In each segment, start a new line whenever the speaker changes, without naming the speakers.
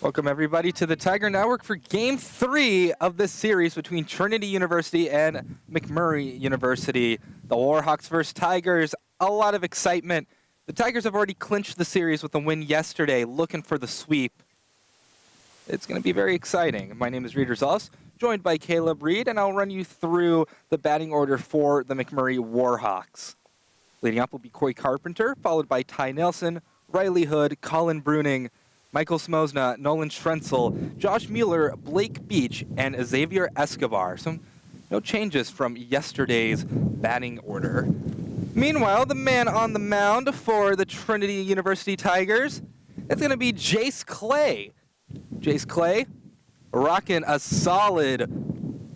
Welcome everybody to the Tiger Network for Game 3 of this series between Trinity University and McMurry University. The Warhawks versus Tigers, a lot of excitement. The Tigers have already clinched the series with a win yesterday, looking for the sweep. It's going to be very exciting. My name is Reader Zoss, joined by Caleb Reed, and I'll run you through the batting order for the McMurry Warhawks. Leading up will be Coy Carpenter, followed by Ty Nelson, Riley Hood, Colin Bruning, Michael Smosna, Nolan Schrenzel, Josh Mueller, Blake Beach, and Xavier Escobar. So no changes from yesterday's batting order. Meanwhile, the man on the mound for the Trinity University Tigers, it's going to be Jace Clay. Jace Clay rocking a solid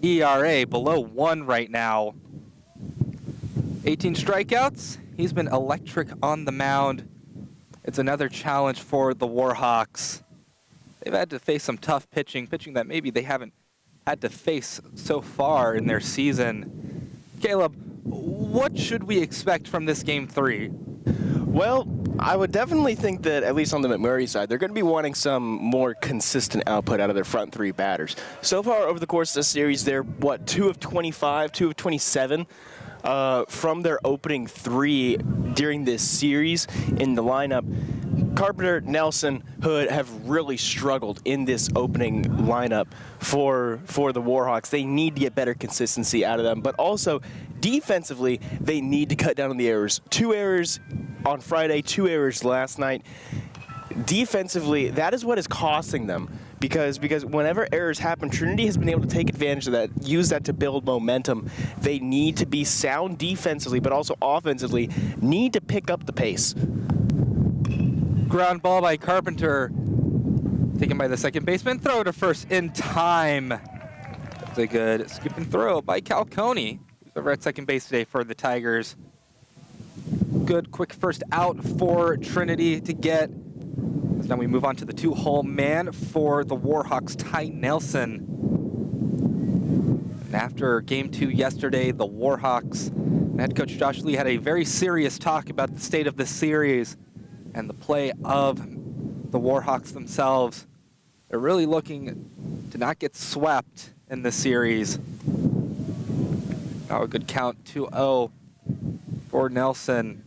ERA, below 1 right now. 18 strikeouts. He's been electric on the mound. It's another challenge for the Warhawks. They've had to face some tough pitching that maybe they haven't had to face so far in their season. Caleb, what should we expect from this Game 3?
Well, I would definitely think that, at least on the McMurry side, they're going to be wanting some more consistent output out of their front 3 batters. So far over the course of this series, they're, 2 of 25, 2 of 27 from their opening 3 during this series in the lineup. Carpenter, Nelson, Hood have really struggled in this opening lineup for the Warhawks. They need to get better consistency out of them, but also defensively, they need to cut down on the errors. 2 errors on Friday, 2 errors last night. Defensively, that is what is costing them. Because whenever errors happen, Trinity has been able to take advantage of that, use that to build momentum. They need to be sound defensively, but also offensively, need to pick up the pace.
Ground ball by Carpenter, taken by the second baseman, throw to first in time. That's a good skip and throw by Calcone, who's over at second base today for the Tigers. Good quick first out for Trinity to get. Now we move on to the 2-hole man for the Warhawks, Ty Nelson. And after Game 2 yesterday, the Warhawks and head coach Josh Lee had a very serious talk about the state of the series and the play of the Warhawks themselves. They're really looking to not get swept in this series. Now a good count, 2-0 for Nelson.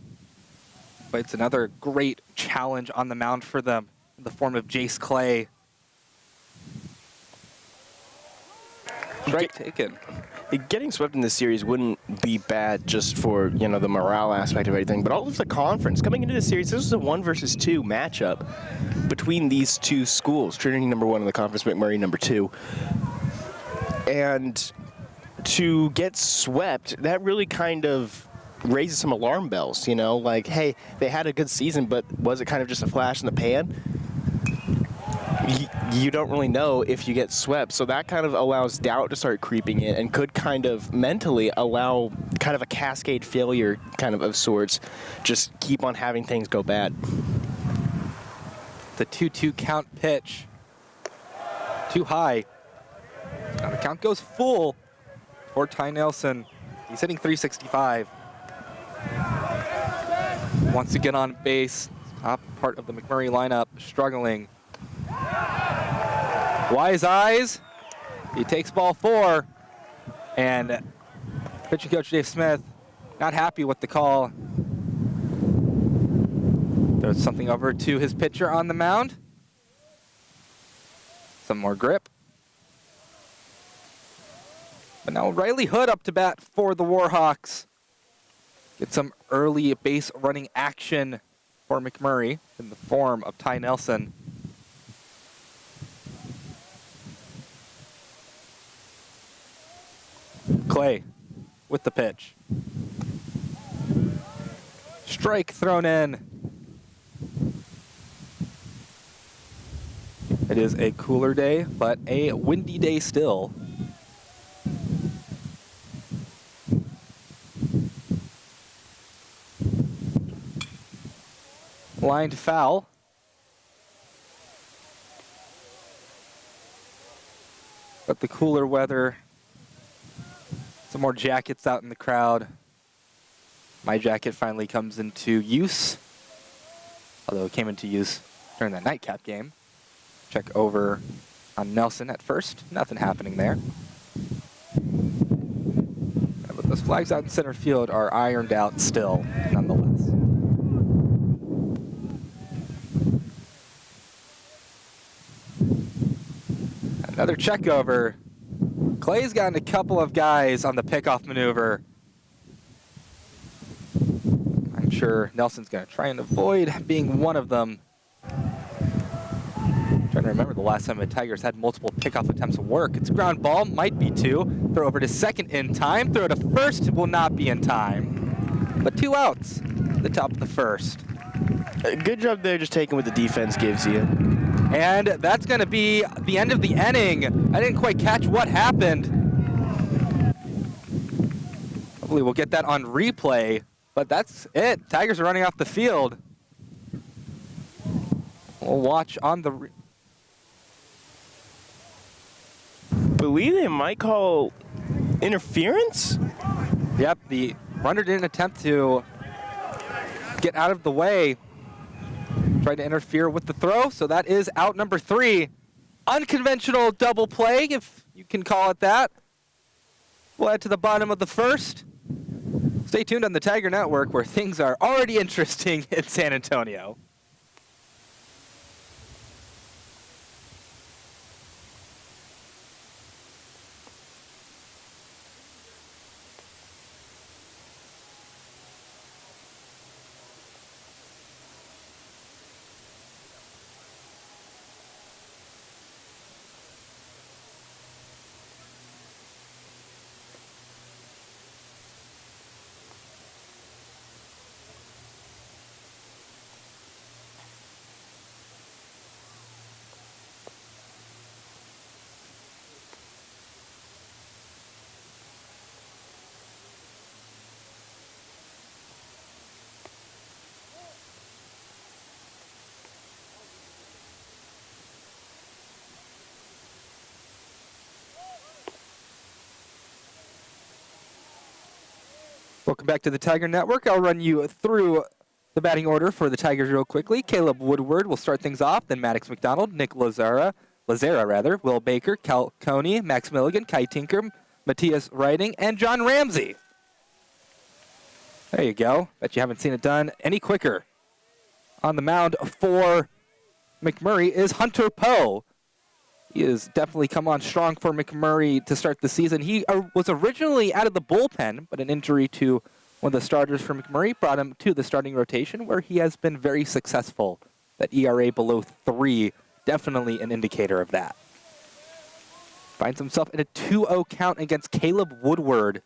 But it's another great challenge on the mound for them in the form of Jace Clay. Strike taken.
Getting swept in this series wouldn't be bad just for, the morale aspect of everything, but all of the conference. Coming into this series, this was a 1 versus 2 matchup between these 2 schools. Trinity number 1 in the conference, McMurray number 2. And to get swept, that really kind of raises some alarm bells, like, hey, they had a good season, but was it kind of just a flash in the pan? You don't really know if you get swept, so that kind of allows doubt to start creeping in and could kind of mentally allow kind of a cascade failure kind of sorts, just keep on having things go bad.
The 2-2 count pitch. Too high. Now the count goes full for Ty Nelson. He's hitting .365. Wants to get on base. Top part of the McMurray lineup struggling. Wise eyes. He takes ball 4. And pitching coach Dave Smith not happy with the call. There's something over to his pitcher on the mound. Some more grip. But now Riley Hood up to bat for the Warhawks. Get some early base running action for McMurray in the form of Ty Nelson. Clay with the pitch. Strike thrown in. It is a cooler day, but a windy day still. Lined foul. But the cooler weather, some more jackets out in the crowd. My jacket finally comes into use, although it came into use during that nightcap game. Check over on Nelson at first. Nothing happening there. Yeah, but those flags out in center field are ironed out still, nonetheless. Another check over. Clay's gotten a couple of guys on the pickoff maneuver. I'm sure Nelson's going to try and avoid being one of them. Trying to remember the last time the Tigers had multiple pickoff attempts work. It's ground ball, might be two. Throw over to second in time. Throw to first will not be in time. But 2 outs at the top of the first.
Good job there, just taking what the defense gives you.
And that's going to be the end of the inning. I didn't quite catch what happened. Hopefully we'll get that on replay. But that's it. Tigers are running off the field. We'll watch on the...
Believe they might call interference?
Yep, the runner didn't attempt to get out of the way. Tried to interfere with the throw, so that is out number 3. Unconventional double play, if you can call it that. We'll head to the bottom of the first. Stay tuned on the Tiger Network, where things are already interesting in San Antonio. Welcome back to the Tiger Network. I'll run you through the batting order for the Tigers real quickly. Caleb Woodward will start things off, then Maddox McDonald, Nick Lazara, Will Baker, Cal Coney, Max Milligan, Kai Tinker, Matthias Writing, and John Ramsey. There you go. Bet you haven't seen it done any quicker. On the mound for McMurry is Hunter Poe. He has definitely come on strong for McMurry to start the season. He was originally out of the bullpen, but an injury to one of the starters for McMurry brought him to the starting rotation, where he has been very successful. That ERA below 3, definitely an indicator of that. Finds himself in a 2-0 count against Caleb Woodward.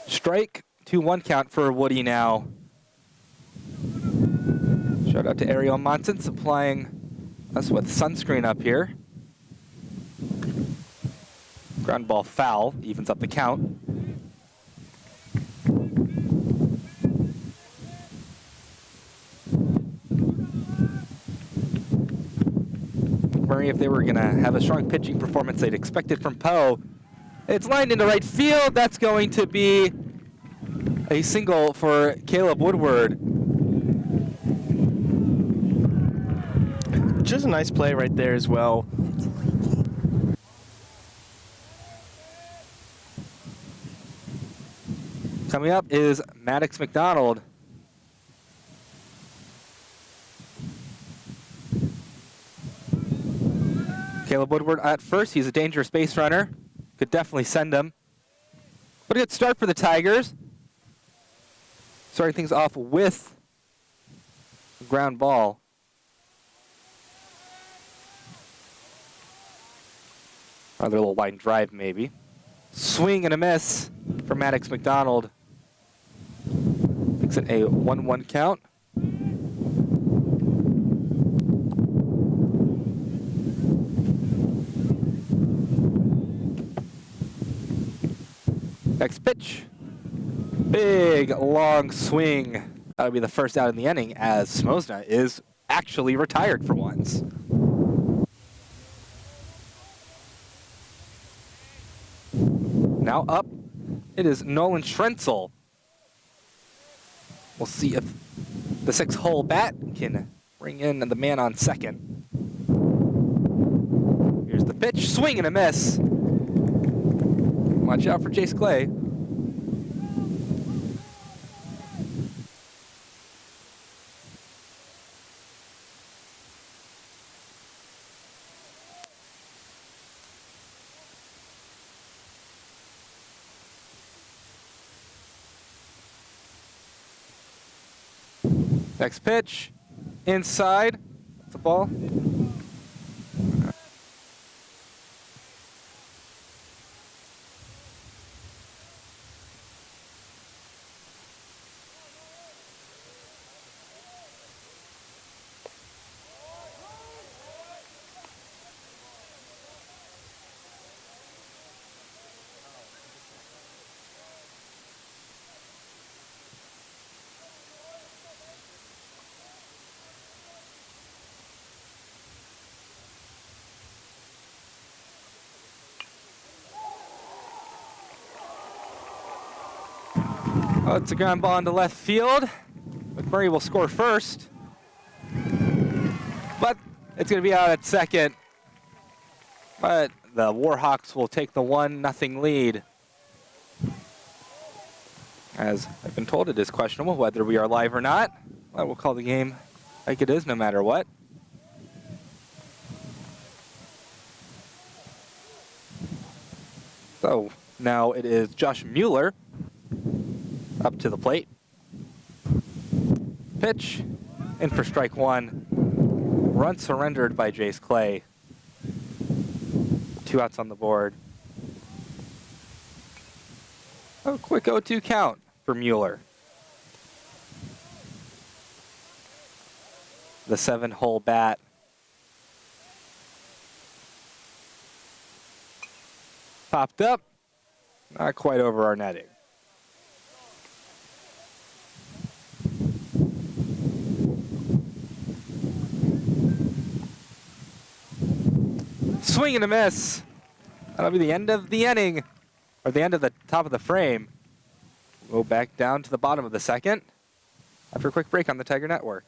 Strike, 2-1 count for Woody now. Shout out to Ariel Monson supplying us with sunscreen up here. Ground ball foul, evens up the count. Murray, if they were going to have a strong pitching performance they'd expected from Poe, it's lined into right field. That's going to be a single for Caleb Woodward.
Just a nice play right there as well.
Coming up is Maddox McDonald. Caleb Woodward at first. He's a dangerous base runner. Could definitely send him. What a good start for the Tigers. Starting things off with a ground ball. Another little line drive, maybe. Swing and a miss for Maddox McDonald. Makes it a 1-1 count. Next pitch. Big, long swing. That'll be the first out in the inning, as Smosna is actually retired for once. Now up, it is Nolan Schrenzel. We'll see if The 6-hole bat can bring in the man on second. Here's the pitch, swing and a miss. Watch out for Jace Clay. Next pitch, inside. That's the ball. Oh, it's a ground ball into left field. McMurry will score first. But it's going to be out at second. But the Warhawks will take the 1-0 lead. As I've been told, it is questionable whether we are live or not. I will call the game like it is no matter what. So now it is Josh Mueller up to the plate. Pitch, in for strike one. Run surrendered by Jace Clay. 2 outs on the board. A quick 0-2 count for Mueller. The 7-hole bat. Popped up, not quite over our netting. Swing and a miss. That'll be the end of the inning, or the end of the top of the frame. We'll go back down to the bottom of the second after a quick break on the Tiger Network.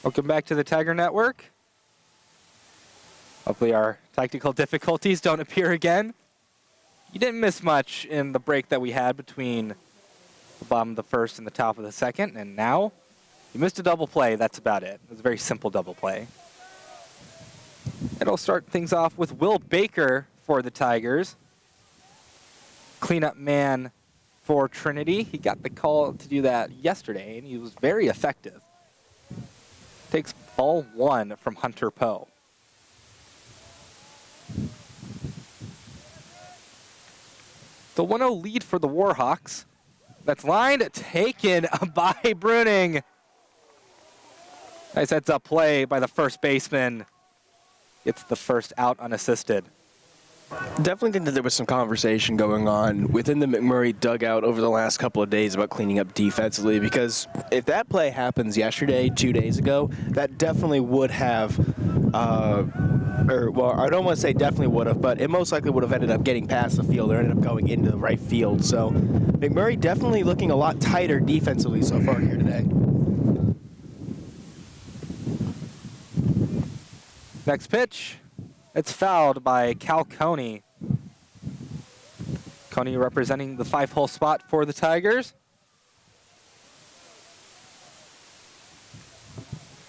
Welcome back to the Tiger Network. Hopefully our technical difficulties don't appear again. You didn't miss much in the break that we had between the bottom of the first and the top of the second, and now you missed a double play. That's about it. It was a very simple double play. It'll start things off with Will Baker for the Tigers. Cleanup man for Trinity. He got the call to do that yesterday, and he was very effective. Takes ball one from Hunter Poe. The 1-0 lead for the Warhawks. That's lined, taken by Bruning. Nice heads-up play by the first baseman. Gets the first out unassisted.
Definitely think that there was some conversation going on within the McMurry dugout over the last couple of days about cleaning up defensively, because if that play happens yesterday, 2 days ago, that definitely would have, well, I don't want to say definitely would have, but it most likely would have ended up getting past the field or ended up going into the right field. So McMurry definitely looking a lot tighter defensively so far here today. Next pitch.
It's fouled by Cal Coney. Coney representing the 5-hole spot for the Tigers.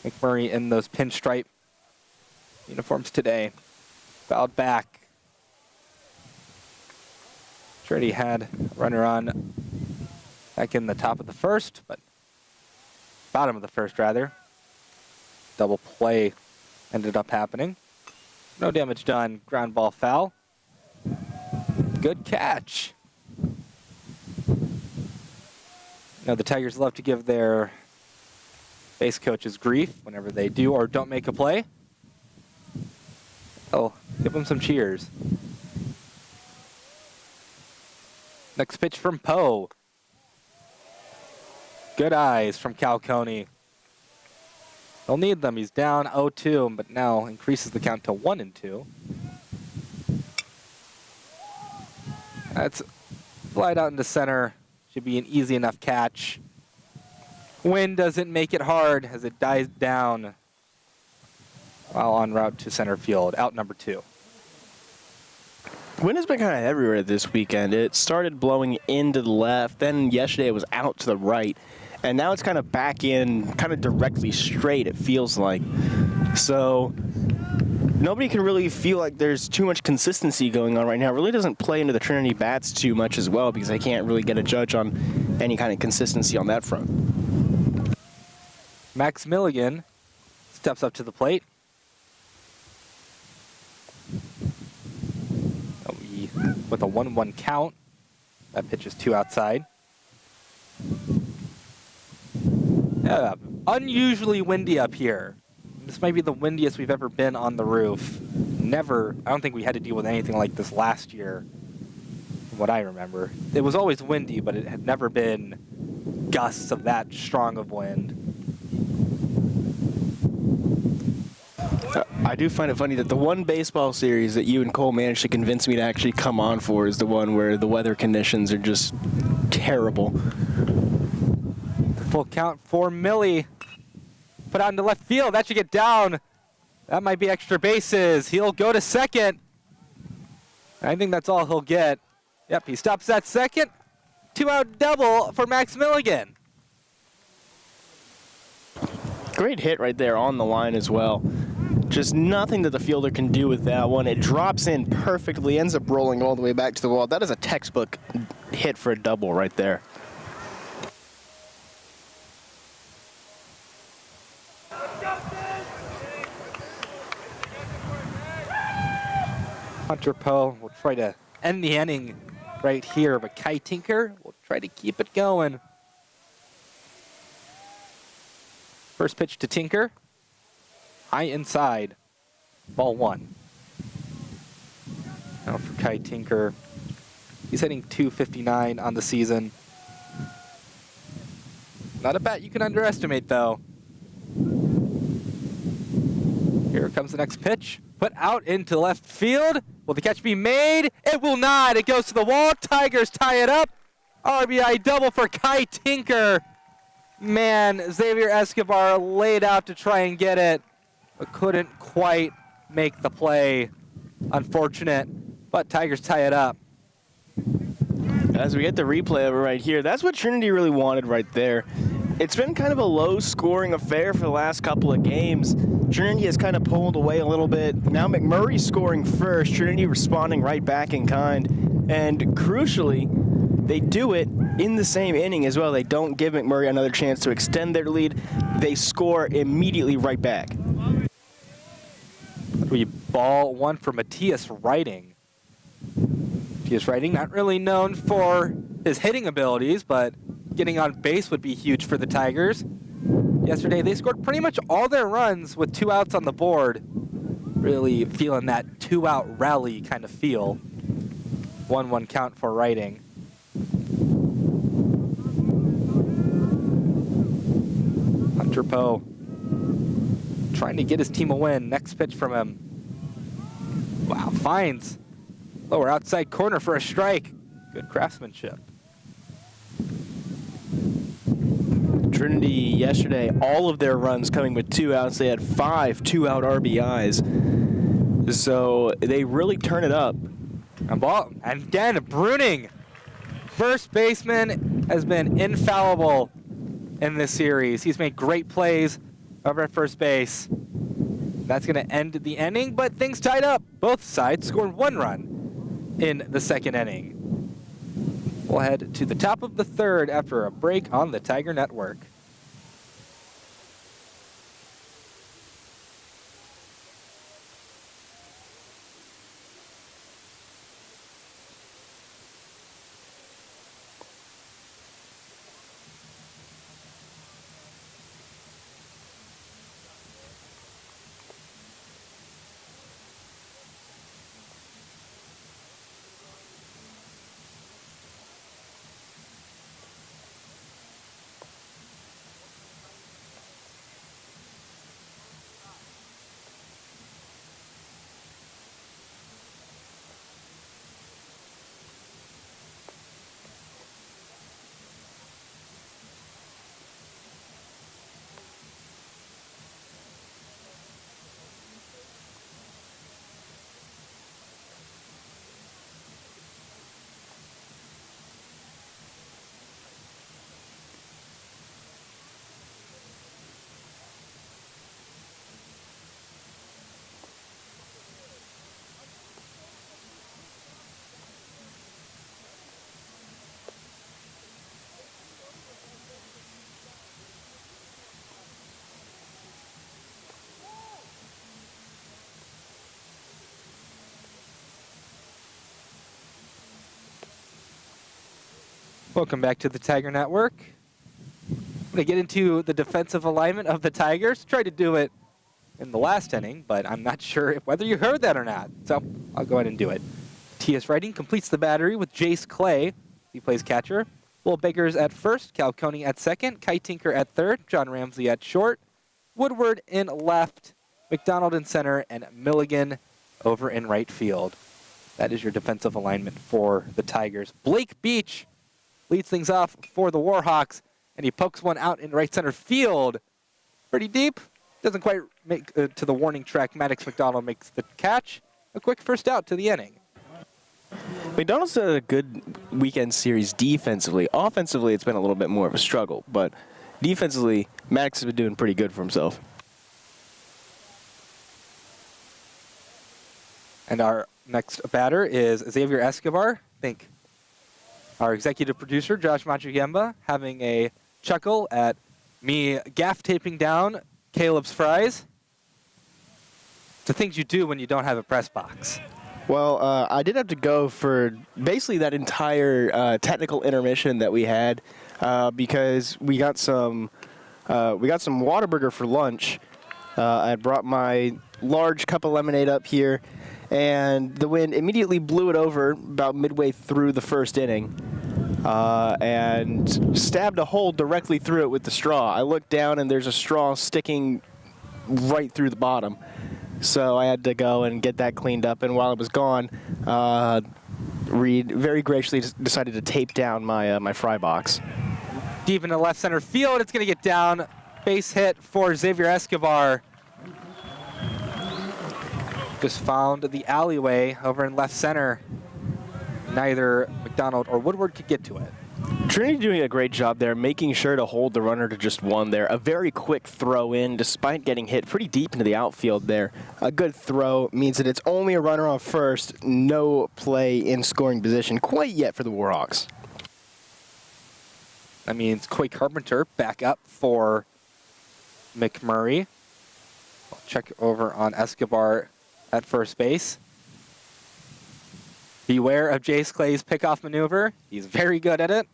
McMurray in those pinstripe uniforms today. Fouled back. Trinity had a runner on back in the top of the first, but bottom of the first rather. Double play ended up happening. No damage done. Ground ball foul. Good catch. Now the Tigers love to give their base coaches grief whenever they do or don't make a play. Oh, give them some cheers. Next pitch from Poe. Good eyes from Cal Coney. He'll need them. He's down 0-2, but now increases the count to 1-2. That's flied out into center. Should be an easy enough catch. Wind doesn't make it hard as it dies down while en route to center field. Out number 2.
Wind has been kind of everywhere this weekend. It started blowing into the left, then yesterday it was out to the right, and now it's kind of back in, kind of directly straight, it feels like. So nobody can really feel like there's too much consistency going on right now. It really doesn't play into the Trinity bats too much as well because they can't really get a judge on any kind of consistency on that front.
Max Milligan steps up to the plate. With a 1-1 count. That pitch is 2 outside. Yeah, unusually windy up here. This might be the windiest we've ever been on the roof. Never, I don't think we had to deal with anything like this last year, from what I remember. It was always windy, but it had never been gusts of that strong of wind.
I do find it funny that the one baseball series that you and Cole managed to convince me to actually come on for is the one where the weather conditions are just terrible.
Full count for Millie. Put out into left field. That should get down. That might be extra bases. He'll go to second. I think that's all he'll get. Yep, he stops at second. 2-out double for Max Milligan.
Great hit right there on the line as well. Just nothing that the fielder can do with that one. It drops in perfectly, ends up rolling all the way back to the wall. That is a textbook hit for a double right there.
Hunter Poe will try to end the inning right here, but Kai Tinker will try to keep it going. First pitch to Tinker. High inside. Ball 1. Now for Kai Tinker. He's hitting .259 on the season. Not a bat you can underestimate, though. Here comes the next pitch. Put out into left field. Will the catch be made? It will not. It goes to the wall. Tigers tie it up. RBI double for Kai Tinker. Man, Xavier Escobar laid out to try and get it, but couldn't quite make the play. Unfortunate, but Tigers tie it up.
As we get the replay of it right here, that's what Trinity really wanted right there. It's been kind of a low-scoring affair for the last couple of games. Trinity has kind of pulled away a little bit. Now McMurray scoring first, Trinity responding right back in kind. And crucially, they do it in the same inning as well. They don't give McMurray another chance to extend their lead. They score immediately right back.
We ball 1 for Matthias Writing. Matthias Writing, not really known for his hitting abilities, but getting on base would be huge for the Tigers. Yesterday, they scored pretty much all their runs with 2 outs on the board. Really feeling that 2-out rally kind of feel. 1-1 count for Writing. Hunter Poe trying to get his team a win. Next pitch from him. Wow, finds lower outside corner for a strike. Good craftsmanship.
Trinity yesterday, all of their runs coming with 2 outs. They had 5 2-out RBIs. So they really turn it up.
And again, Bruning first baseman has been infallible in this series. He's made great plays over at first base. That's going to end the inning, but things tied up. Both sides scored 1 run in the second inning. We'll head to the top of the third after a break on the Tiger Network. Welcome back to the Tiger Network. I'm going to get into the defensive alignment of the Tigers. Tried to do it in the last inning, but I'm not sure whether you heard that or not. So I'll go ahead and do it. T.S. Writing completes the battery with Jace Clay. He plays catcher. Will Baker's at first, Cal Coney at second, Kai Tinker at third, John Ramsey at short, Woodward in left, McDonald in center, and Milligan over in right field. That is your defensive alignment for the Tigers. Blake Beach leads things off for the Warhawks, and he pokes one out in right center field. Pretty deep. Doesn't quite make to the warning track. Maddox McDonald makes the catch. A quick first out to the inning.
McDonald's had a good weekend series defensively. Offensively, it's been a little bit more of a struggle, but defensively, Maddox has been doing pretty good for himself.
And our next batter is Xavier Escobar. I think our executive producer, Josh Matruyemba, having a chuckle at me gaff taping down Caleb's fries. The things you do when you don't have a press box.
Well, I did have to go for basically that entire technical intermission that we had because we got some Whataburger for lunch. I brought my large cup of lemonade up here, and the wind immediately blew it over about midway through the first inning and stabbed a hole directly through it with the straw. I looked down, and there's a straw sticking right through the bottom. So I had to go and get that cleaned up, and while it was gone, Reed very graciously decided to tape down my fry box.
Deep into left center field, it's going to get down. Base hit for Xavier Escobar. Just found the alleyway over in left center. Neither McDonald or Woodward could get to it.
Trinity doing a great job there, making sure to hold the runner to just one there. A very quick throw in, despite getting hit pretty deep into the outfield there. A good throw means that it's only a runner on first, no play in scoring position quite yet for the Warhawks.
That means Coy Carpenter back up for McMurray. I'll check over on Escobar at first base. Beware of Jace Clay's pickoff maneuver. He's very good at it.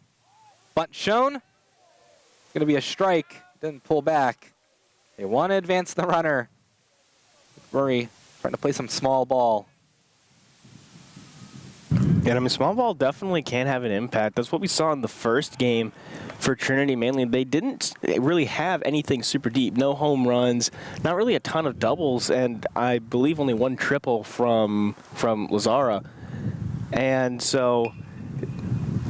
Bunt shown. It's going to be a strike. Didn't pull back. They want to advance the runner. McMurray trying to play some small ball.
Yeah, I mean, small ball definitely can have an impact. That's what we saw in the first game for Trinity mainly. They didn't really have anything super deep. No home runs, not really a ton of doubles, and I believe only one triple from Lazara. And so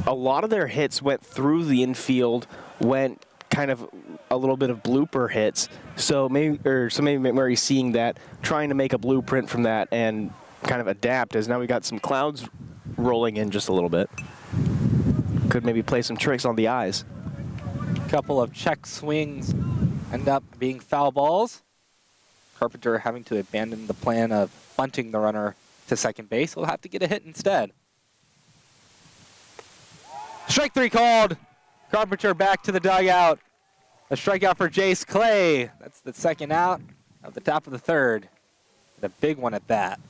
a lot of their hits went through the infield, went kind of a little bit of blooper hits. So maybe McMurray seeing that, trying to make a blueprint from that and kind of adapt, as now we got some clouds rolling in just a little bit. Could maybe play some tricks on the eyes.
Couple of check swings end up being foul balls. Carpenter having to abandon the plan of bunting the runner to second base. Will have to get a hit instead. Strike 3 called. Carpenter back to the dugout. A strikeout for Jace Clay. That's the second out at the top of the third. The big one at that.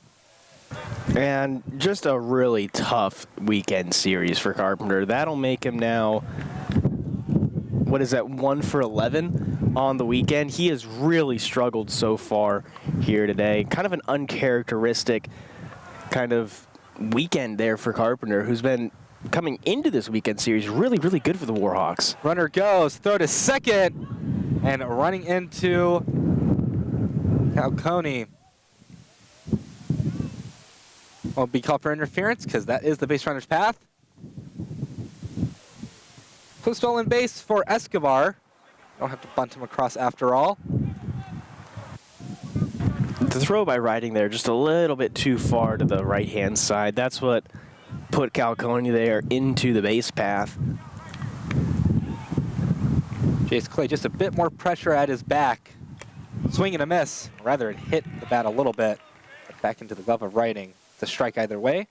And just a really tough weekend series for Carpenter. That'll make him now, what is that, 1 for 11 on the weekend. He has really struggled so far here today. Kind of an uncharacteristic kind of weekend there for Carpenter, who's been coming into this weekend series really, really good for the Warhawks.
Runner goes, throw to second, and running into Falcone. Won't be called for interference because that is the base runner's path. Stolen base for Escobar. Don't have to bunt him across after all.
The throw by riding there just a little bit too far to the right-hand side. That's what put Falcone there into the base path.
Jace Clay just a bit more pressure at his back. Swing and a miss. Rather, it hit the bat a little bit. But back into the glove of Writing. It's a strike either way.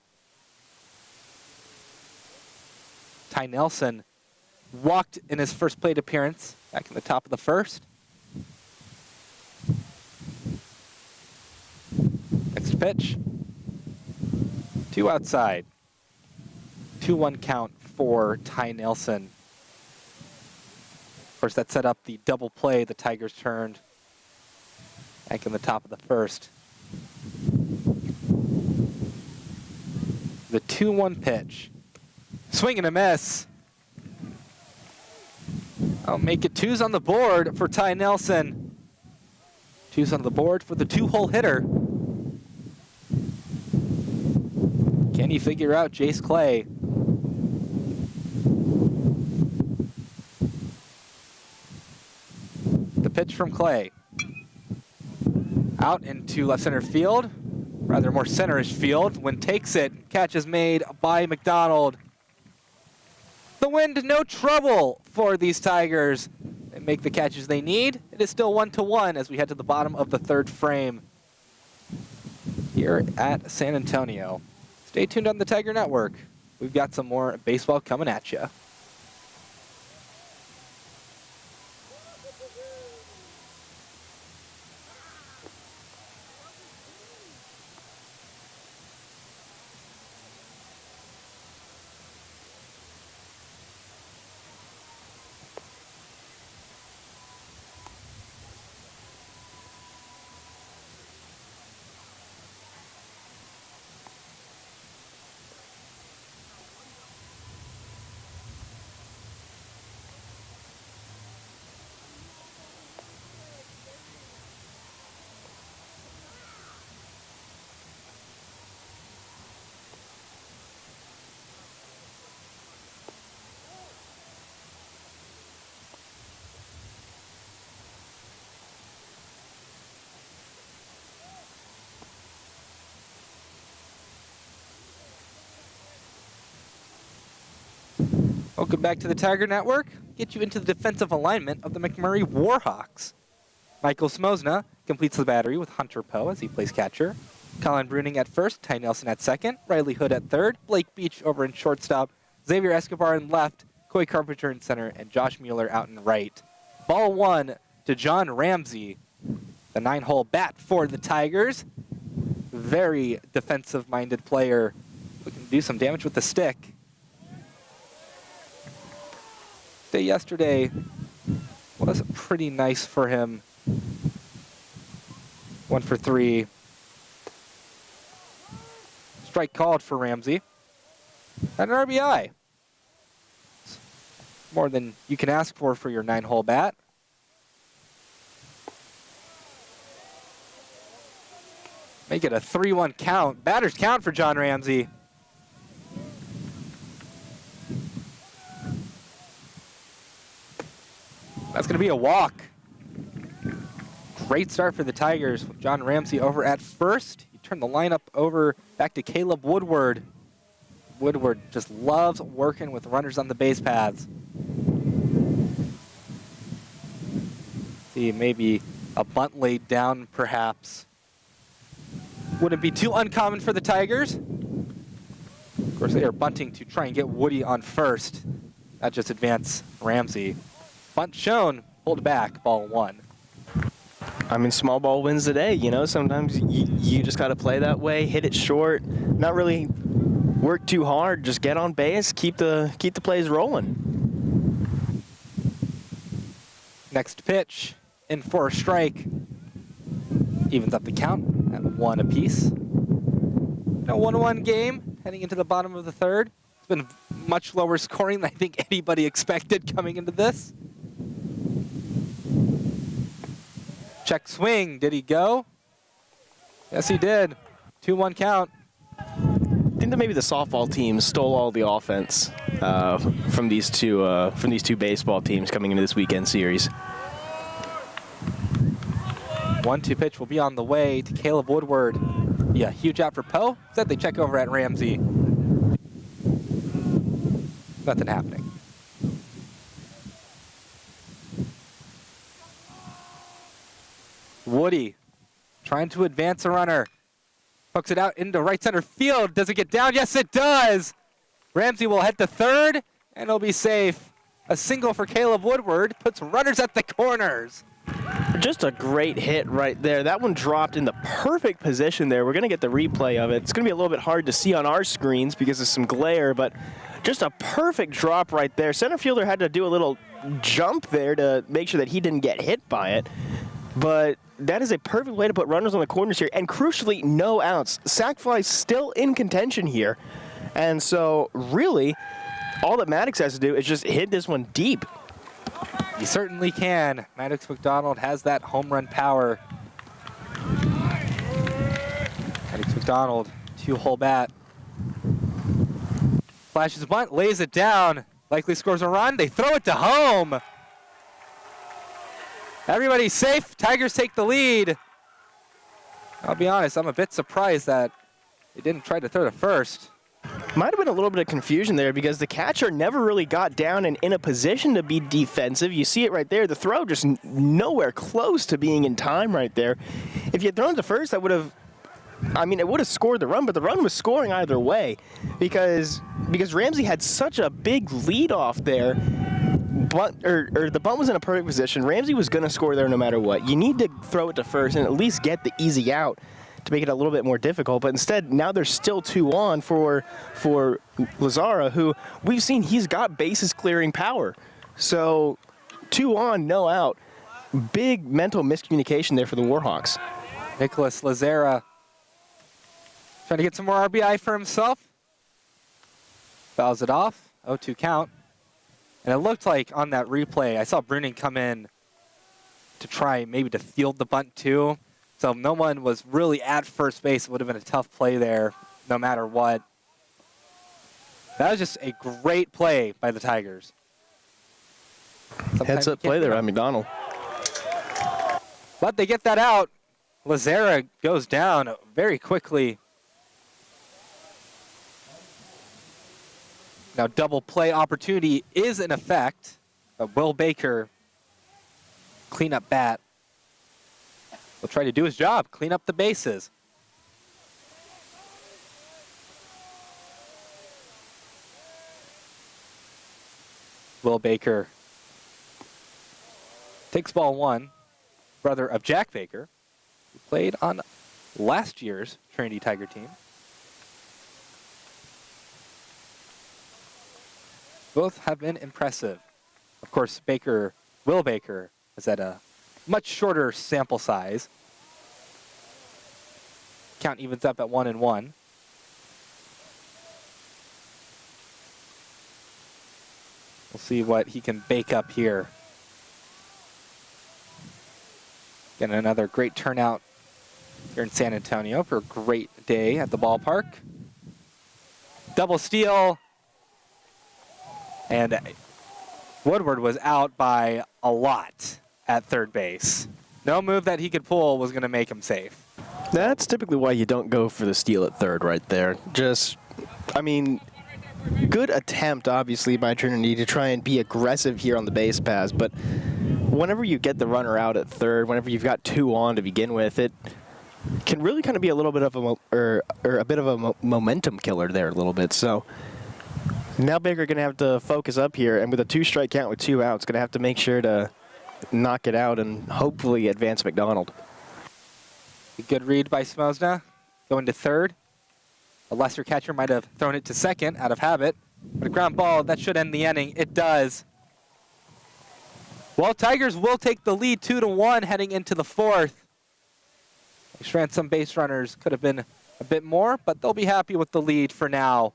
Ty Nelson walked in his first plate appearance back in the top of the first. Next pitch. 2 outside. 2-1 count for Ty Nelson. Of course, that set up the double play the Tigers turned back in the top of the first. The 2-1 pitch. Swing and a miss. I'll make it 2s on the board for Ty Nelson. 2s on the board for the 2-hole hitter. Can you figure out Jace Clay? The pitch from Clay. Out into left center field. Rather more centerish field. When takes it, catch is made by McDonald. The wind, no trouble for these Tigers. They make the catches they need. It is still 1-1 as we head to the bottom of the third frame here at San Antonio. Stay tuned on the Tiger Network. We've got some more baseball coming at you. Welcome back to the Tiger Network. Get you into the defensive alignment of the McMurry Warhawks. Michael Smosna completes the battery with Hunter Poe as he plays catcher. Colin Bruning at first, Ty Nelson at second, Riley Hood at third, Blake Beach over in shortstop, Xavier Escobar in left, Coy Carpenter in center, and Josh Mueller out in right. Ball 1 to John Ramsey, the 9-hole bat for the Tigers. Very defensive-minded player who can do some damage with the stick. Day yesterday was pretty nice for him. 1 for 3. Strike called for Ramsey. And an RBI. More than you can ask for your 9-hole bat. Make it a 3-1 count. Batters count for John Ramsey. That's going to be a walk. Great start for the Tigers with John Ramsey over at first. You turn the lineup over back to Caleb Woodward. Woodward just loves working with runners on the base paths. See, maybe a bunt laid down, perhaps. Wouldn't be too uncommon for the Tigers. Of course, they are bunting to try and get Woody on first, not just advance Ramsey. Bunt shown, pulled back, ball 1.
I mean, small ball wins the day, you know. Sometimes you just got to play that way, hit it short, not really work too hard, just get on base, keep the plays rolling.
Next pitch, in for a strike. Evens up the count at 1 apiece. No 1-1 game heading into the bottom of the third. It's been much lower scoring than I think anybody expected coming into this. Check swing, did he go? Yes, he did. 2-1 count.
I think that maybe the softball team stole all the offense from these two baseball teams coming into this weekend series.
1-2 pitch will be on the way to Caleb Woodward. Yeah, huge out for Poe. Said they check over at Ramsey. Nothing happening. Woody trying to advance a runner. Hooks it out into right center field. Does it get down? Yes, it does. Ramsey will head to third, and it'll be safe. A single for Caleb Woodward puts runners at the corners.
Just a great hit right there. That one dropped in the perfect position there. We're going to get the replay of it. It's going to be a little bit hard to see on our screens because of some glare, but just a perfect drop right there. Center fielder had to do a little jump there to make sure that he didn't get hit by it. But that is a perfect way to put runners on the corners here. And crucially, no outs. Sac fly still in contention here. And so really, all that Maddox has to do is just hit this one deep.
He certainly can. Maddox McDonald has that home run power. Maddox McDonald, 2-hole bat. Flashes bunt, lays it down. Likely scores a run. They throw it to home. Everybody's safe. Tigers take the lead. I'll be honest, I'm a bit surprised that they didn't try to throw to first.
Might have been a little bit of confusion there because the catcher never really got down and in a position to be defensive. You see it right there. The throw just nowhere close to being in time right there. If you had thrown to first, that would have, I mean, it would have scored the run, but the run was scoring either way because Ramsey had such a big lead off there. The bunt was in a perfect position. Ramsey was going to score there no matter what. You need to throw it to first and at least get the easy out to make it a little bit more difficult. But instead, now there's still 2 on for Lazara, who we've seen he's got bases clearing power. So 2 on, no out. Big mental miscommunication there for the Warhawks.
Nicholas Lazara trying to get some more RBI for himself. Fouls it off. 0-2 count. And it looked like on that replay, I saw Bruning come in to try maybe to field the bunt too. So no one was really at first base. It would have been a tough play there no matter what. That was just a great play by the Tigers.
Heads up play there by McDonald.
But they get that out. Lazara goes down very quickly. Now double play opportunity is in effect. But Will Baker, cleanup bat, will try to do his job, clean up the bases. Will Baker takes ball 1, brother of Jack Baker, who played on last year's Trinity Tiger team. Both have been impressive. Of course, Will Baker is at a much shorter sample size. Count evens up at 1-1. We'll see what he can bake up here. Getting another great turnout here in San Antonio for a great day at the ballpark. Double steal. And Woodward was out by a lot at third base. No move that he could pull was going to make him safe.
That's typically why you don't go for the steal at third right there. I mean, good attempt, obviously, by Trinity to try and be aggressive here on the base pass, but whenever you get the runner out at third, whenever you've got 2 on to begin with, it can really kind of be a little bit of a bit of a momentum killer there a little bit. So now Baker going to have to focus up here, and with a 2-strike count with 2 outs, going to have to make sure to knock it out and hopefully advance McDonald.
A good read by Smosna, going to third. A lesser catcher might have thrown it to second out of habit, but a ground ball, that should end the inning. It does. Well, Tigers will take the lead 2-1 heading into the 4th. Extra some base runners, could have been a bit more, but they'll be happy with the lead for now.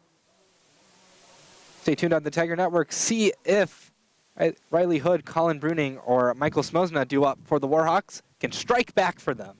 Stay tuned on the Tiger Network. See if Riley Hood, Colin Bruning, or Michael Smosna do up for the Warhawks, can strike back for them.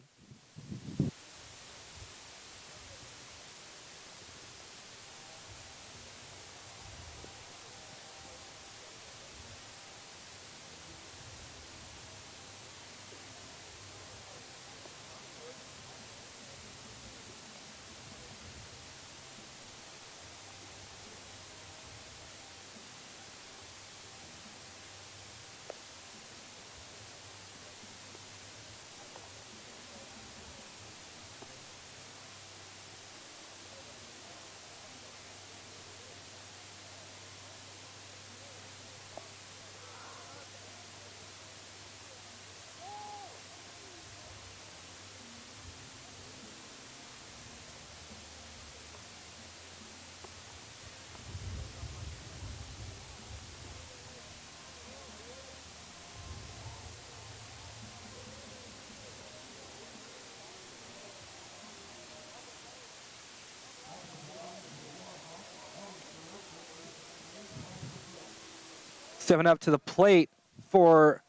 Stepping up to the plate for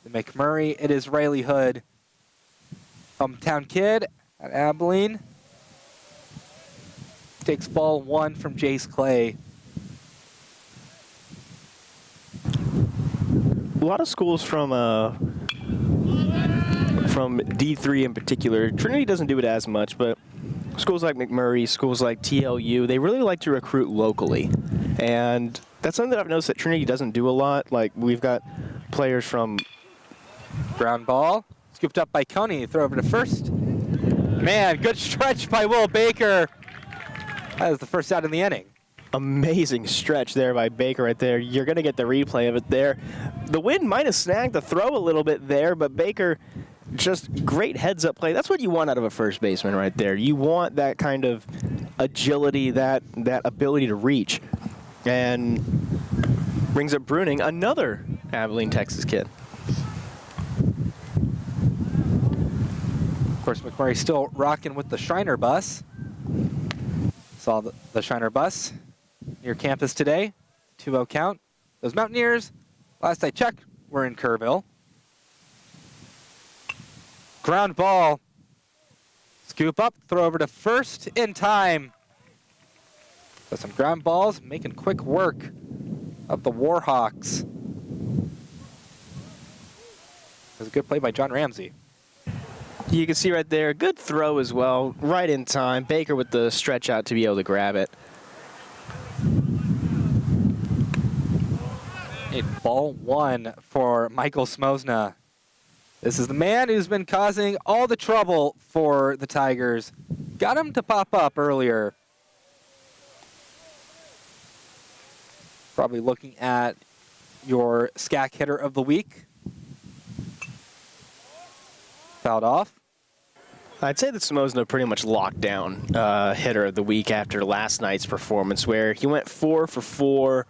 the McMurry, it is Riley Hood. Hometown kid at Abilene. Takes ball 1 from Jace Clay.
A lot of schools from D3 in particular, Trinity doesn't do it as much, but schools like McMurry, schools like TLU, they really like to recruit locally. And that's something that I've noticed that Trinity doesn't do a lot. Like, we've got players from...
Ground ball, scooped up by Coney, throw over to first. Man, good stretch by Will Baker. That is the first out in the inning.
Amazing stretch there by Baker right there. You're going to get the replay of it there. The wind might have snagged the throw a little bit there, but Baker, just great heads-up play. That's what you want out of a first baseman right there. You want that kind of agility, that ability to reach. And brings up Bruning, another Abilene, Texas kid.
Of course, McMurray still rocking with the Shriner bus. Saw the Shriner bus near campus today. 2-0 count. Those Mountaineers, last I checked, were in Kerrville. Ground ball. Scoop up, throw over to first in time. So some ground balls, making quick work of the Warhawks. It was a good play by John Ramsey.
You can see right there, good throw as well, right in time. Baker with the stretch out to be able to grab it.
A ball 1 for Michael Smosna. This is the man who's been causing all the trouble for the Tigers. Got him to pop up earlier. Probably looking at your SCAC hitter of the week. Fouled off.
I'd say that Smosna pretty much locked down hitter of the week after last night's performance, where he went 4 for 4,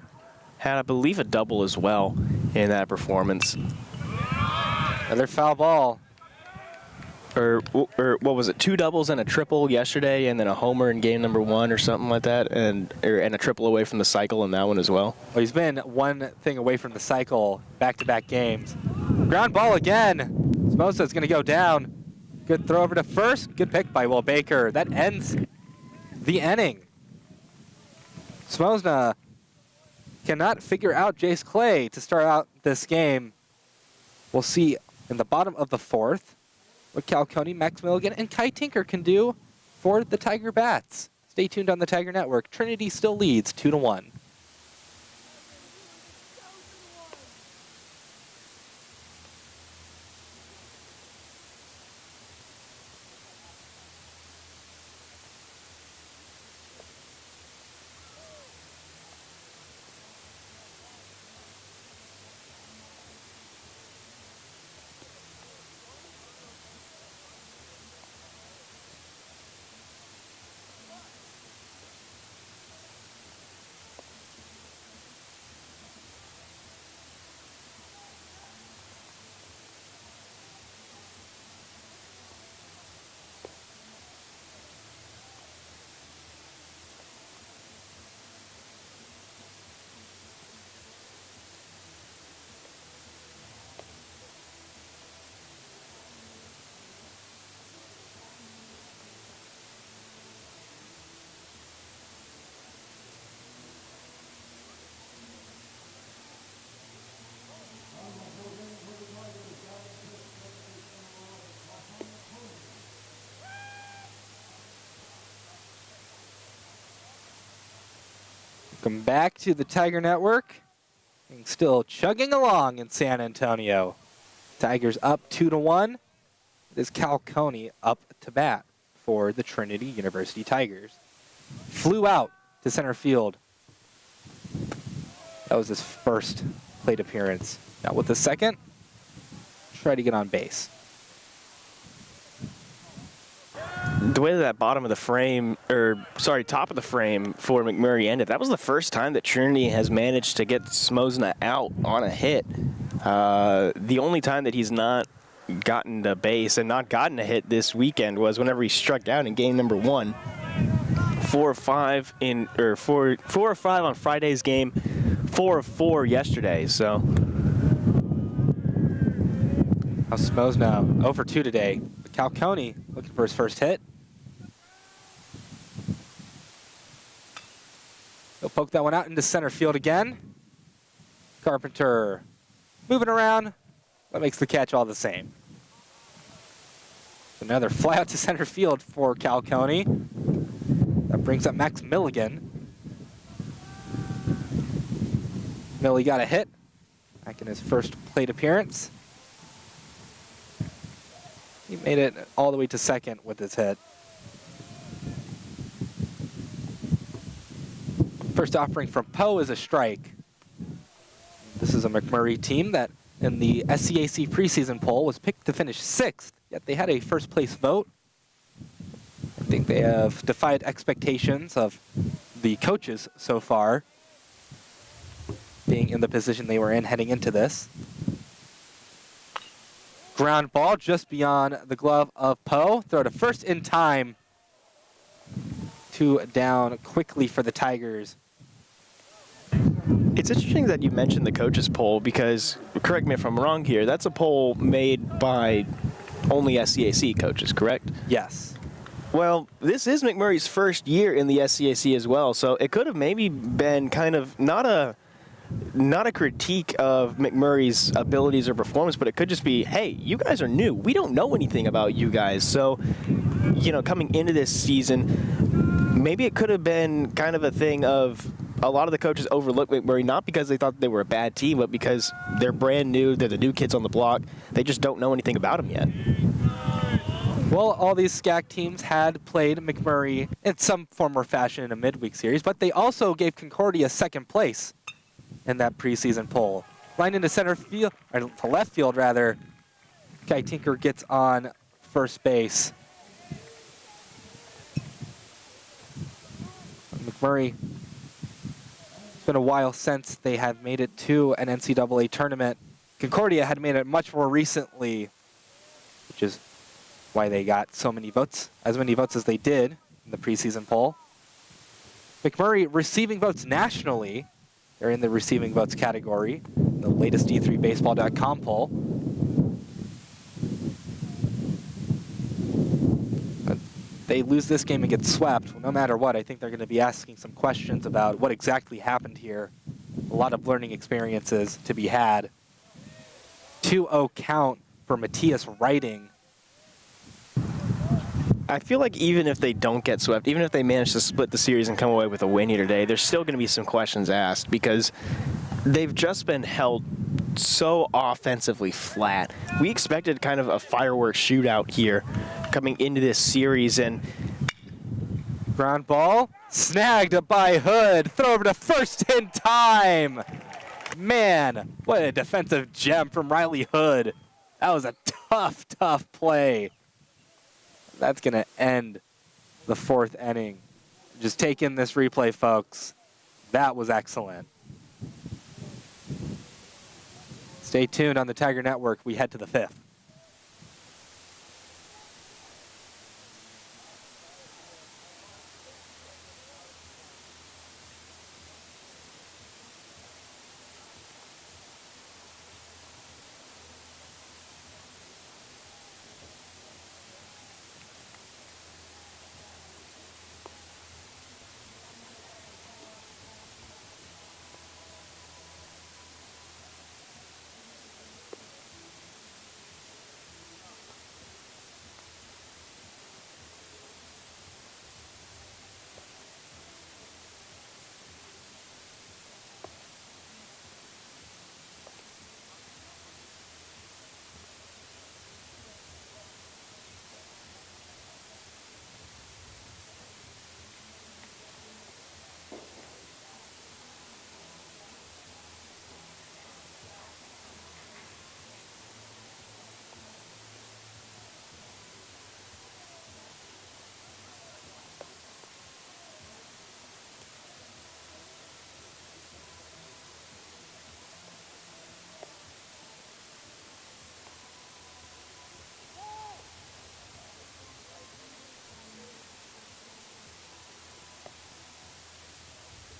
had, I believe, a double as well in that performance.
Another foul ball.
Or what was it, 2 doubles and a triple yesterday, and then a homer in game number 1 or something like that, and a triple away from the cycle in that one as well.
Well, he's been one thing away from the cycle back-to-back games. Ground ball again. Smosna's going to go down. Good throw over to first. Good pick by Will Baker. That ends the inning. Smosna cannot figure out Jace Clay to start out this game. We'll see in the bottom of the 4th what Cal Coney, Max Milligan, and Kai Tinker can do for the Tiger Bats. Stay tuned on the Tiger Network. Trinity still leads 2-1. Welcome back to the Tiger Network. And still chugging along in San Antonio. Tigers up 2-1. It is Cal Coney up to bat for the Trinity University Tigers. Flew out to center field. That was his first plate appearance. Now with the second, try to get on base.
The way that top of the frame for McMurry ended, that was the first time that Trinity has managed to get Smosna out on a hit. The only time that he's not gotten to base and not gotten a hit this weekend was whenever he struck out in game number 1. 4 of 5 on Friday's game, 4 of 4 yesterday. So
Now Smosna 0 for 2 today. But Cal Coney looking for his first hit. He'll poke that one out into center field again. Carpenter moving around. That makes the catch all the same. Another fly out to center field for Cal Coney. That brings up Max Milligan. Millie got a hit back in his first plate appearance. He made it all the way to second with his hit. First offering from Poe is a strike. This is a McMurry team that in the SCAC preseason poll was picked to finish 6th, yet they had a first place vote. I think they have defied expectations of the coaches so far, being in the position they were in heading into this. Ground ball just beyond the glove of Poe. Throw to first in time. 2 down quickly for the Tigers.
it's interesting that you mentioned the coaches poll because, correct me if I'm wrong here, that's a poll made by only SCAC coaches, correct?
Yes.
Well, this is McMurry's first year in the SCAC as well, so it could have maybe been kind of not a critique of McMurray's abilities or performance, but it could just be, hey, you guys are new. We don't know anything about you guys. So, you know, coming into this season, maybe it could have been kind of a thing of a lot of the coaches overlooked McMurray, not because they thought they were a bad team, but because they're brand new, they're the new kids on the block. They just don't know anything about him yet.
Well, all these SCAC teams had played McMurray in some form or fashion in a midweek series, but they also gave Concordia second place in that preseason poll. Line into center field, or to left field rather. Kai Tinker gets on first base. McMurray, it's been a while since they have made it to an NCAA tournament. Concordia had made it much more recently, which is why they got so many votes, as many votes as they did in the preseason poll. McMurray receiving votes nationally. They're in the receiving votes category, the latest D3Baseball.com poll. But they lose this game and get swept. Well, no matter what, I think they're going to be asking some questions about what exactly happened here. A lot of learning experiences to be had. 2-0 count for Matthias Writing.
I feel like even if they don't get swept, even if they manage to split the series and come away with a win here today, there's still going to be some questions asked because they've just been held so offensively flat. We expected kind of a fireworks shootout here coming into this series, and
Ground ball, snagged by Hood. Throw over to first in time. Man, what a defensive gem from Riley Hood. That was a tough, tough play. That's going to end the fourth inning. Just take in this replay, folks. That was excellent. Stay tuned on the Tiger Network. We head to the fifth.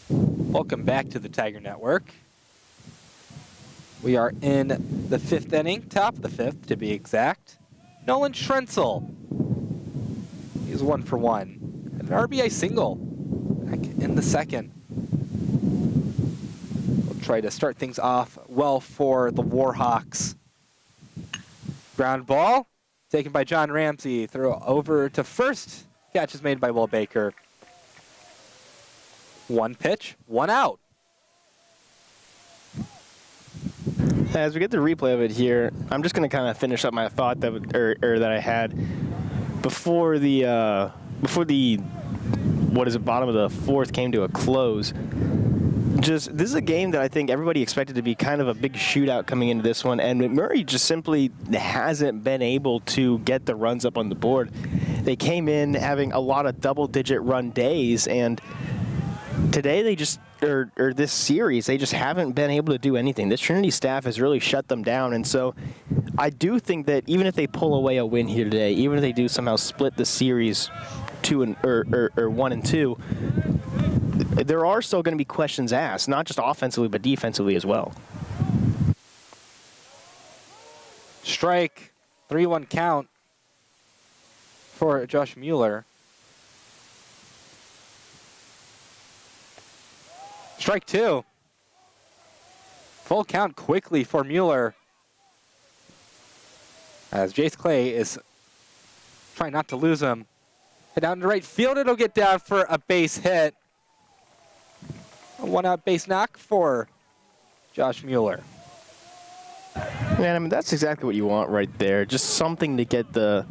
Welcome back to the Tiger Network. We are in the fifth inning, top of the fifth to be exact. Nolan Schrenzel. He's 1 for 1. An RBI single back in the second. We'll try to start things off well for the Warhawks. Ground ball taken by John Ramsey. Throw over to first. Catch is made by Will Baker. 1 pitch, 1 out.
as we get the replay of it here, I'm just going to kind of finish up my thought that that I had before the bottom of the fourth came to a close. This is a game that I think everybody expected to be kind of a big shootout coming into this one, and McMurry just simply hasn't been able to get the runs up on the board. They came in having a lot of double-digit run days, and today they just, or this series, they just haven't been able to do anything. This Trinity staff has really shut them down, and so I do think that even if they pull away a win here today, even if they do somehow split the series 1-2, there are still going to be questions asked, not just offensively, but defensively as well.
Strike, 3-1 count for Josh Mueller. Strike 2. Full count quickly for Mueller, as Jace Clay is trying not to lose him. Hit down to right field, it'll get down for a base hit. A one-out base knock for Josh Mueller.
Man, I mean, that's exactly what you want right there. Just something to get the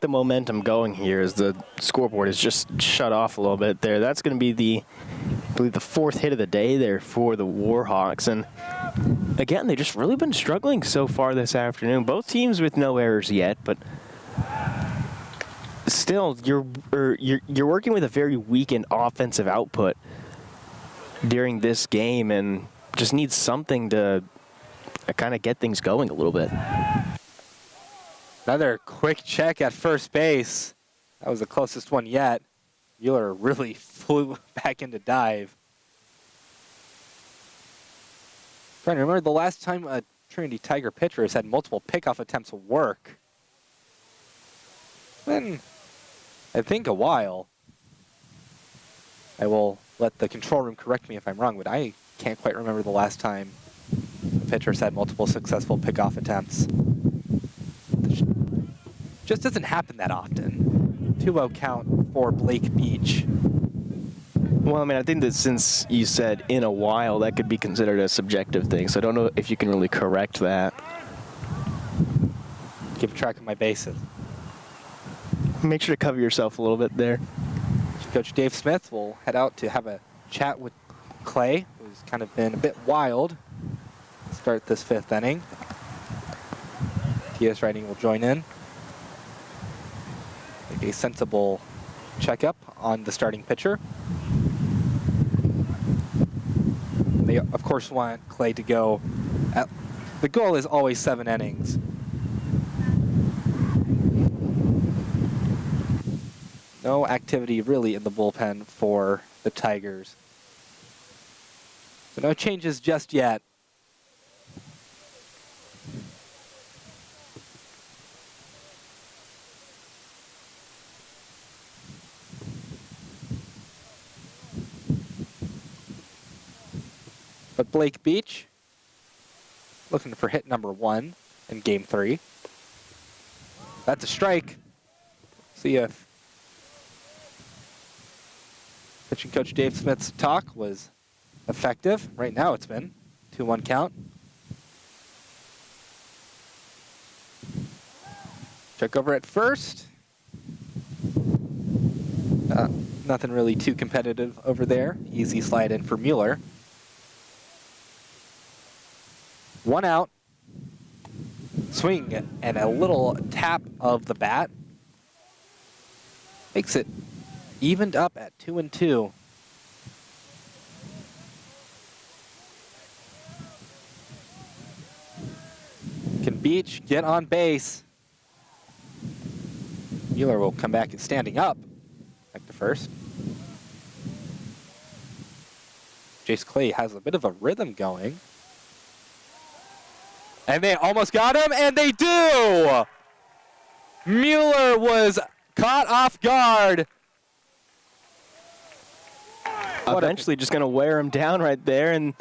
momentum going here as the scoreboard is just shut off a little bit there. That's going to be I believe the fourth hit of the day there for the Warhawks. And again, they've just really been struggling so far this afternoon. Both teams with no errors yet, but still, you're working with a very weakened offensive output during this game, and just needs something to kind of get things going a little bit.
Another quick check at first base. That was the closest one yet. Mueller really flew back into dive. Trying to remember the last time a Trinity Tiger pitcher has had multiple pickoff attempts work. Been, I think, a while. I will let the control room correct me if I'm wrong, but I can't quite remember the last time a pitcher's had multiple successful pickoff attempts. Just doesn't happen that often. 2-0 count for Blake Beach.
Well, I mean, I think that since you said in a while, that could be considered a subjective thing. So I don't know if you can really correct that.
Keep track of my bases.
Make sure to cover yourself a little bit there.
Coach Dave Smith will head out to have a chat with Clay, who's kind of been a bit wild to start this 5th inning. T.S. Writing will join in. Make a sensible checkup on the starting pitcher. They, of course, want Clay to go. The goal is always 7 innings. No activity really in the bullpen for the Tigers. So no changes just yet. But Blake Beach looking for hit number 1 in game 3. That's a strike. See if pitching coach Dave Smith's talk was effective. Right now it's been 2-1 count. Check over at first. Nothing really too competitive over there. Easy slide in for Mueller. 1 out. Swing and a little tap of the bat. Makes it evened up at 2-2. Can Beach get on base? Mueller will come back and standing up. Back to first. Jace Clay has a bit of a rhythm going. And they almost got him, and they do! Mueller was caught off guard.
Eventually just going to wear him down right there, and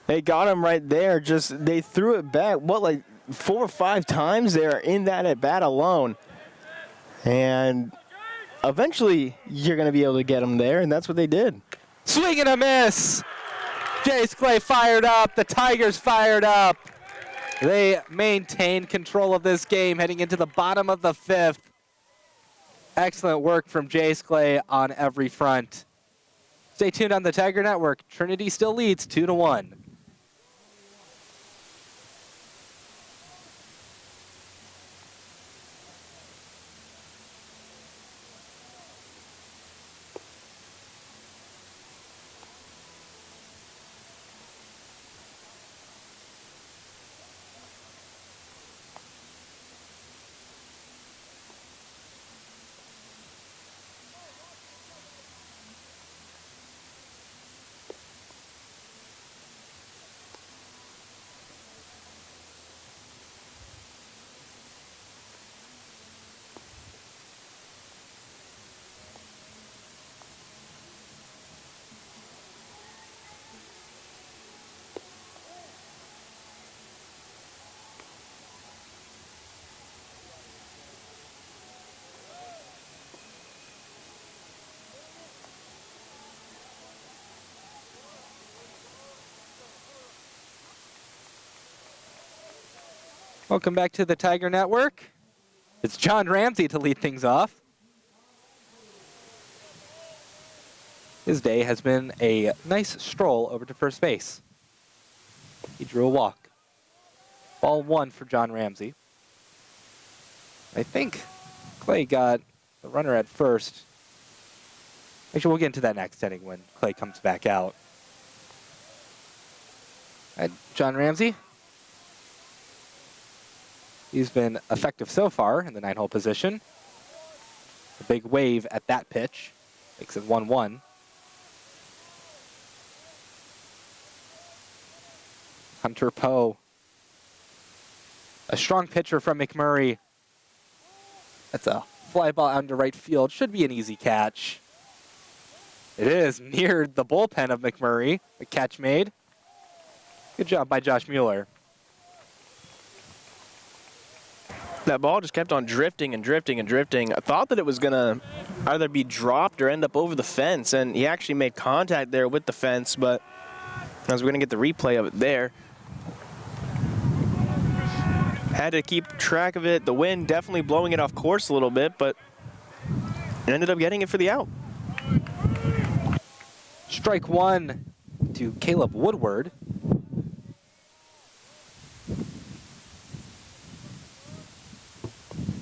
they got him right there. Just they threw it back, like 4 or 5 times there in that at-bat alone. And eventually you're going to be able to get him there, and that's what they did.
Swing and a miss! Jace Clay fired up. The Tigers fired up. They maintain control of this game heading into the bottom of the 5th. Excellent work from Jace Clay on every front. Stay tuned on the Tiger Network. Trinity still leads 2-1. Welcome back to the Tiger Network. It's John Ramsey to lead things off. His day has been a nice stroll over to first base. He drew a walk. Ball 1 for John Ramsey. I think Clay got the runner at first. Actually, we'll get into that next inning when Clay comes back out. And John Ramsey. He's been effective so far in the 9-hole position. A big wave at that pitch. Makes it 1-1. Hunter Poe. A strong pitcher from McMurry. That's a fly ball out into right field. Should be an easy catch. It is near the bullpen of McMurray. A catch made. Good job by Josh Mueller.
That ball just kept on drifting and drifting and drifting. I thought that it was going to either be dropped or end up over the fence, and he actually made contact there with the fence, but as we're going to get the replay of it there. Had to keep track of it. The wind definitely blowing it off course a little bit, but ended up getting it for the out.
Strike one to Caleb Woodward.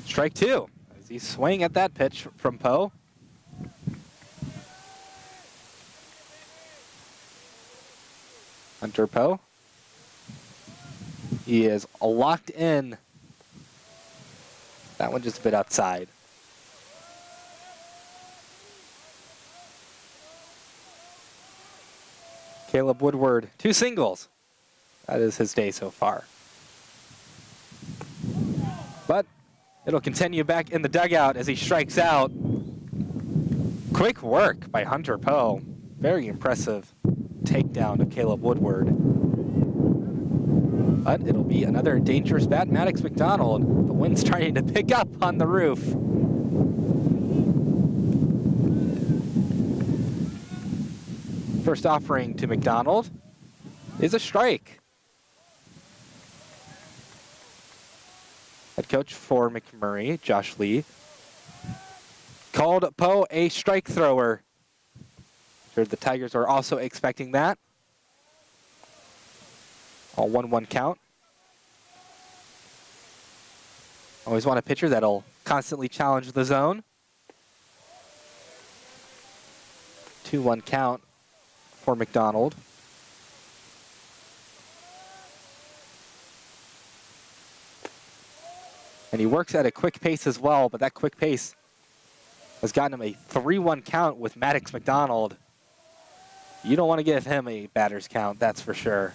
Strike two as he's swinging at that pitch from Poe. Hunter Poe. He is locked in. That one just a bit outside. Caleb Woodward, 2 singles. That is his day so far. But it'll continue back in the dugout as he strikes out. Quick work by Hunter Poe. Very impressive takedown of Caleb Woodward. But it'll be another dangerous bat. Maddox McDonald. The wind's starting to pick up on the roof. First offering to McDonald is a strike. Head coach for McMurry, Josh Lee, called Poe a strike thrower. Sure, the Tigers are also expecting that. All 1-1 count. Always want a pitcher that'll constantly challenge the zone. 2-1 count for McDonald. And he works at a quick pace as well, but that quick pace has gotten him a 3-1 count with Maddox McDonald. You don't want to give him a batter's count, that's for sure.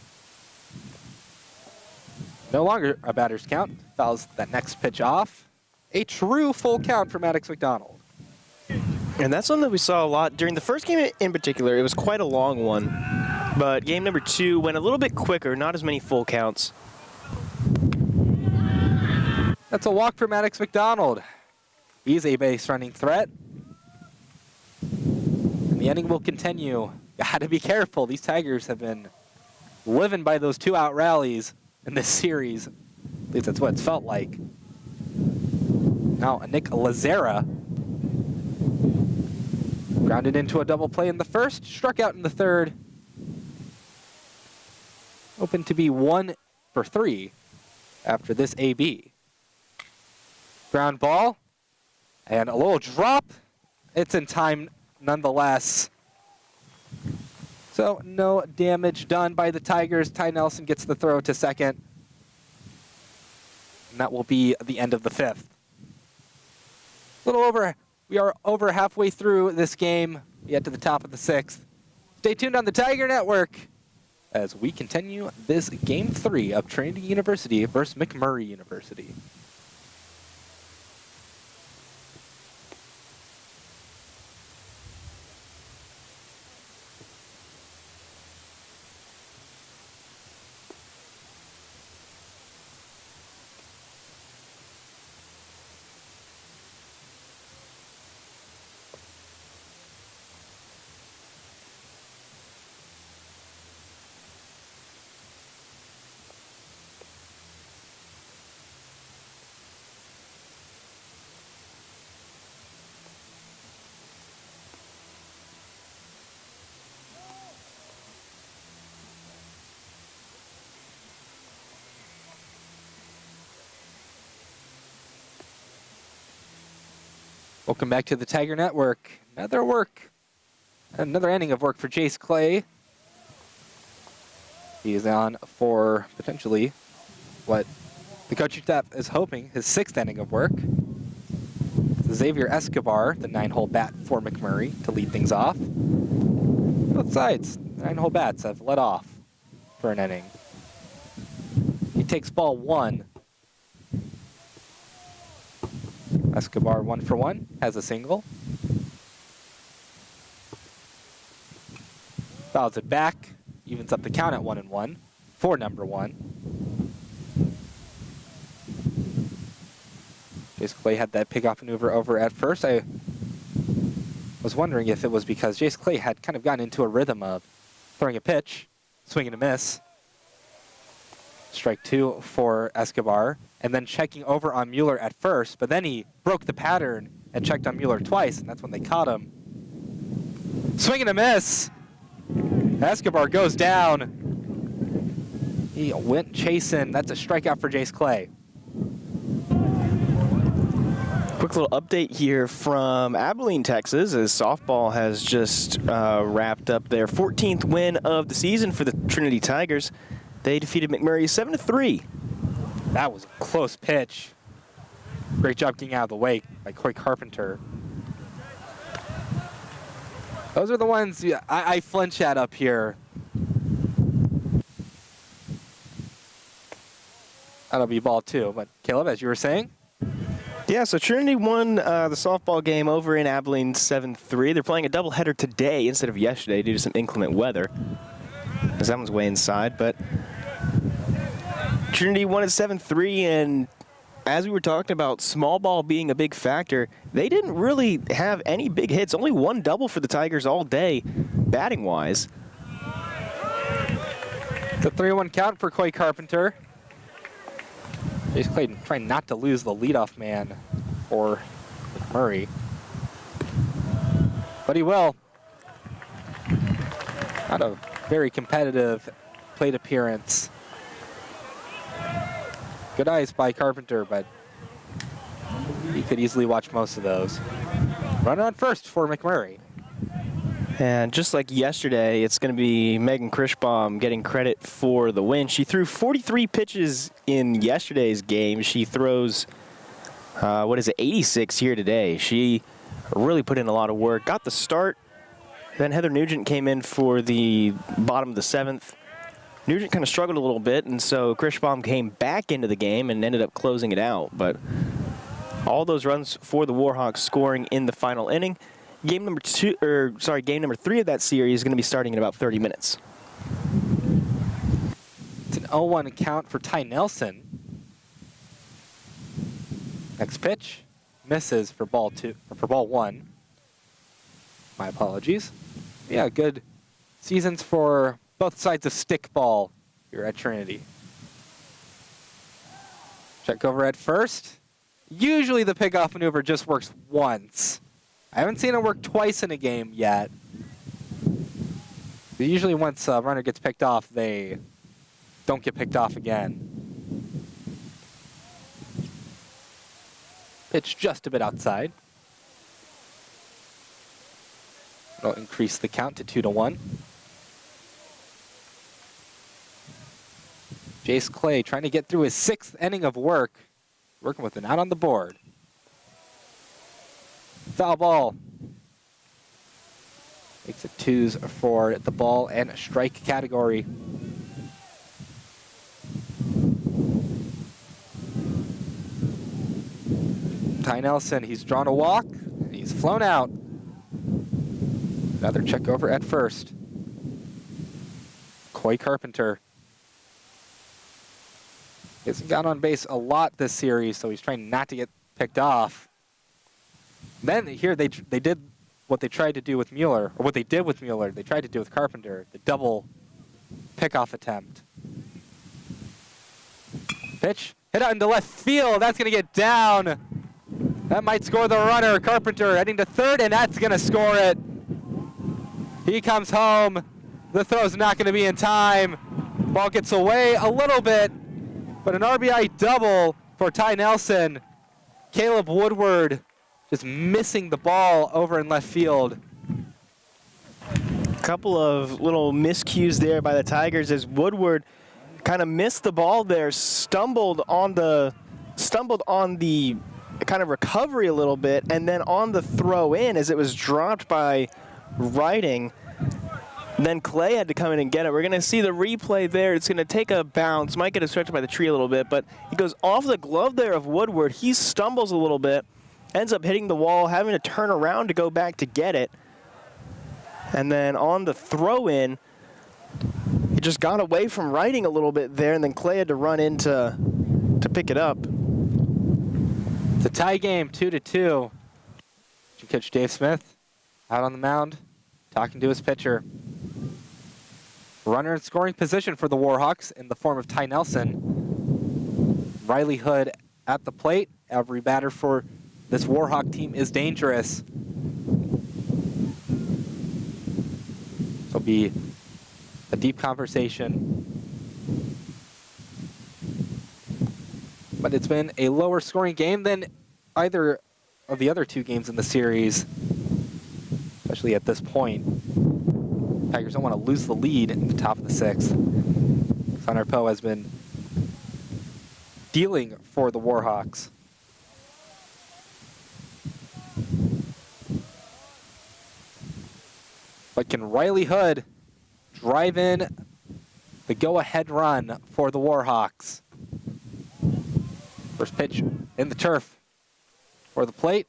No longer a batter's count. Fouls that next pitch off. A true full count for Maddox McDonald.
And that's something that we saw a lot during the first game in particular. It was quite a long one, but game number 2 went a little bit quicker, not as many full counts.
That's a walk for Maddox McDonald. He's a base running threat. And the inning will continue. Got to be careful. These Tigers have been living by those 2-out rallies in this series. At least that's what it's felt like. Now, Nick Lazera grounded into a double play in the first, struck out in the third. Open to be 1 for 3 after this AB. Ground ball, and a little drop. It's in time nonetheless. So no damage done by the Tigers. Ty Nelson gets the throw to second. And that will be the end of the 5th. We are over halfway through this game. We get to the top of the 6th. Stay tuned on the Tiger Network as we continue this Game 3 of Trinity University versus McMurry University. Welcome back to the Tiger Network. Another inning of work for Jace Clay. He is on for potentially what the coaching staff is hoping, his 6th inning of work. Xavier Escobar, the 9-hole bat for McMurry, to lead things off. Both sides, 9-hole bats have led off for an inning. He takes ball 1. Escobar 1 for 1, has a single. Fouls it back, evens up the count at 1-1 for number 1. Jace Clay had that pickoff maneuver over at first. I was wondering if it was because Jace Clay had kind of gotten into a rhythm of throwing a pitch, swing and a miss. Strike 2 for Escobar, and then checking over on Mueller at first, but then he broke the pattern and checked on Mueller twice, and that's when they caught him. Swing and a miss. Escobar goes down. He went chasing. That's a strikeout for Jace Clay.
Quick little update here from Abilene, Texas, as softball has just wrapped up their 14th win of the season for the Trinity Tigers. They defeated McMurry 7-3.
That was a close pitch. Great job getting out of the way by Coy Carpenter. Those are the ones I flinch at up here. That'll be ball 2. But Caleb, as you were saying?
Yeah, so Trinity won the softball game over in Abilene 7-3. They're playing a doubleheader today instead of yesterday due to some inclement weather, as that one's way inside. But Trinity won at 7-3, and as we were talking about small ball being a big factor, they didn't really have any big hits. Only one double for the Tigers all day, batting-wise.
The 3-1 count for Coy Carpenter. Jace Clay trying not to lose the leadoff man for McMurray. But he will. Not a very competitive plate appearance. Good eyes by Carpenter, but he could easily watch most of those. Runner on first for McMurray.
And just like yesterday, it's going to be Megan Krischbaum getting credit for the win. She threw 43 pitches in yesterday's game. She throws, 86 here today. She really put in a lot of work. Got the start. Then Heather Nugent came in for the bottom of the 7th. Nugent kind of struggled a little bit, and so Krischbaum came back into the game and ended up closing it out. But all those runs for the Warhawks scoring in the final inning. Game number 3 of that series is going to be starting in about 30 minutes.
It's an 0-1 count for Ty Nelson. Next pitch misses for ball 1. My apologies. Yeah, good seasons for both sides of stickball here at Trinity. Check over at first. Usually the pickoff maneuver just works once. I haven't seen it work twice in a game yet. Usually once a runner gets picked off, they don't get picked off again. Pitch just a bit outside. It'll increase the count to 2-1. Jace Clay trying to get through his 6th inning of work, working with an out on the board. Foul ball. Makes it 2s for the ball and strike category. Ty Nelson, he's drawn a walk. He's flown out. Another check over at first. Coy Carpenter. He hasn't got on base a lot this series, so he's trying not to get picked off. Then here they did what they tried to do with Mueller, or what they did with Mueller, they tried to do with Carpenter, the double pickoff attempt. Pitch, hit out into left field, that's gonna get down. That might score the runner. Carpenter heading to third, and that's gonna score it. He comes home, the throw's not gonna be in time. Ball gets away a little bit, but an RBI double for Ty Nelson. Caleb Woodward just missing the ball over in left field.
Couple of little miscues there by the Tigers as Woodward kind of missed the ball there, stumbled on the kind of recovery a little bit, and then on the throw in as it was dropped by Riding. Then Clay had to come in and get it. We're going to see the replay there. It's going to take a bounce, might get obstructed by the tree a little bit, but he goes off the glove there of Woodward. He stumbles a little bit, ends up hitting the wall, having to turn around to go back to get it. And then on the throw-in, he just got away from Riding a little bit there, and then Clay had to run in to pick it up.
It's a tie game, 2-2. Coach Dave Smith out on the mound, talking to his pitcher. Runner in scoring position for the Warhawks in the form of Ty Nelson. Riley Hood at the plate. Every batter for this Warhawk team is dangerous. It'll be a deep conversation. But it's been a lower scoring game than either of the other two games in the series, especially at this point. Tigers don't want to lose the lead in the top of the sixth. Connor Poe has been dealing for the Warhawks. But can Riley Hood drive in the go-ahead run for the Warhawks? First pitch in the turf for the plate.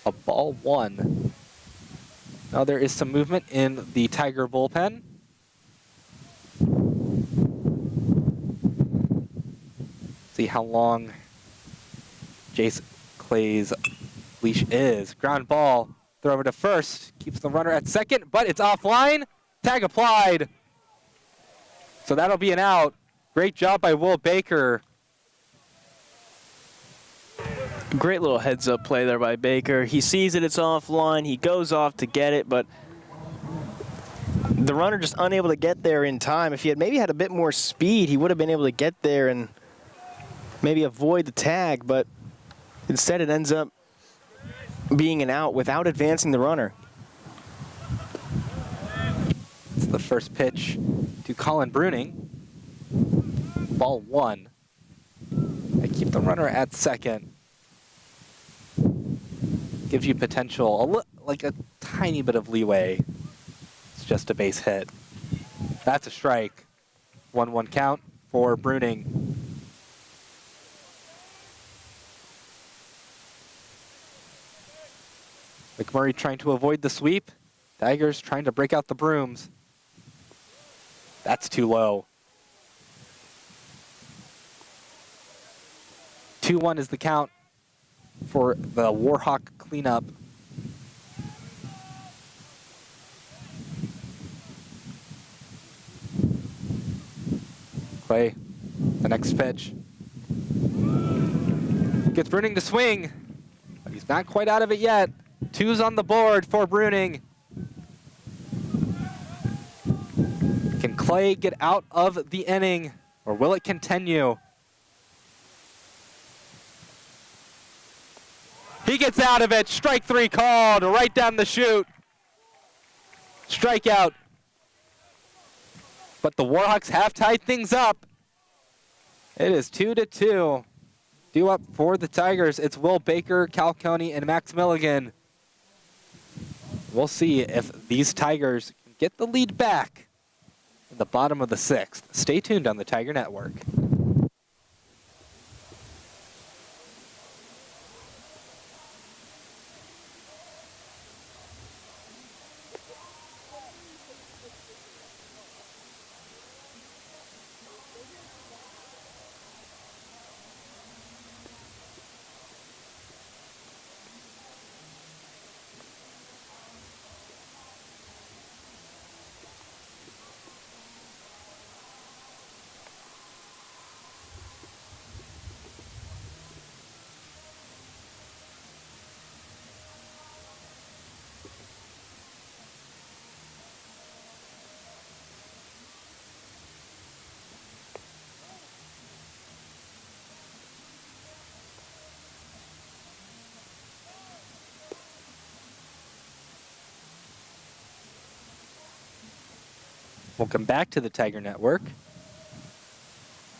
A ball one. Now there is some movement in the Tiger bullpen. See how long Jace Clay's leash is. Ground ball, throw over to first. Keeps the runner at second, but it's offline. Tag applied. So that'll be an out. Great job by Will Baker.
Great little heads-up play there by Baker. He sees it, it's offline. He goes off to get it, but the runner just unable to get there in time. If he had maybe had a bit more speed, he would have been able to get there and maybe avoid the tag, but instead it ends up being an out without advancing the runner.
It's the first pitch to Colin Bruning. Ball one. They keep the runner at second. Gives you potential, like a tiny bit of leeway. It's just a base hit. That's a strike. 1-1 count for Bruning. McMurray trying to avoid the sweep. Tigers trying to break out the brooms. That's too low. 2-1 is the count for the Warhawk cleanup. Clay, the next pitch. Gets Bruning to swing, but he's not quite out of it yet. 2's on the board for Bruning. Can Clay get out of the inning, or will it continue? He gets out of it. Strike three called right down the chute. Strikeout. But the Warhawks have tied things up. It is 2-2. Due up for the Tigers. It's Will Baker, Cal Coney, and Max Milligan. We'll see if these Tigers can get the lead back in the bottom of the sixth. Stay tuned on the Tiger Network. Welcome back to the Tiger Network.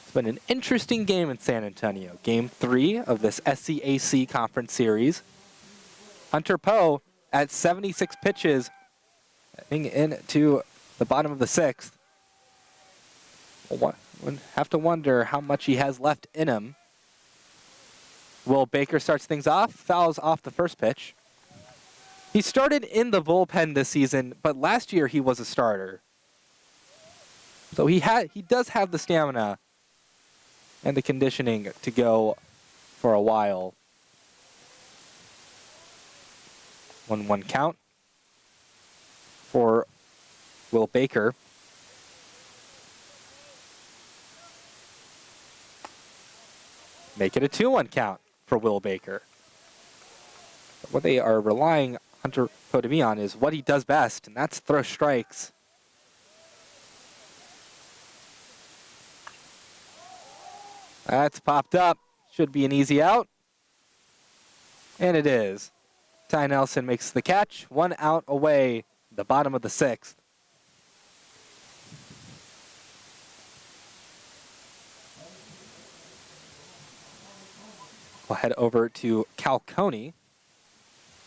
It's been an interesting game in San Antonio. Game 3 of this SCAC Conference Series. Hunter Poe at 76 pitches, heading into the bottom of the sixth. We'll have to wonder how much he has left in him. Will Baker starts things off, fouls off the first pitch. He started in the bullpen this season, but last year he was a starter. So he does have the stamina and the conditioning to go for a while. 1-1 count for Will Baker. Make it a 2-1 count for Will Baker. What they are relying Hunter Podemy on is what he does best, and that's throw strikes. That's popped up. Should be an easy out. And it is. Ty Nelson makes the catch. 1 out away, the bottom of the 6th. We'll head over to Cal Coney.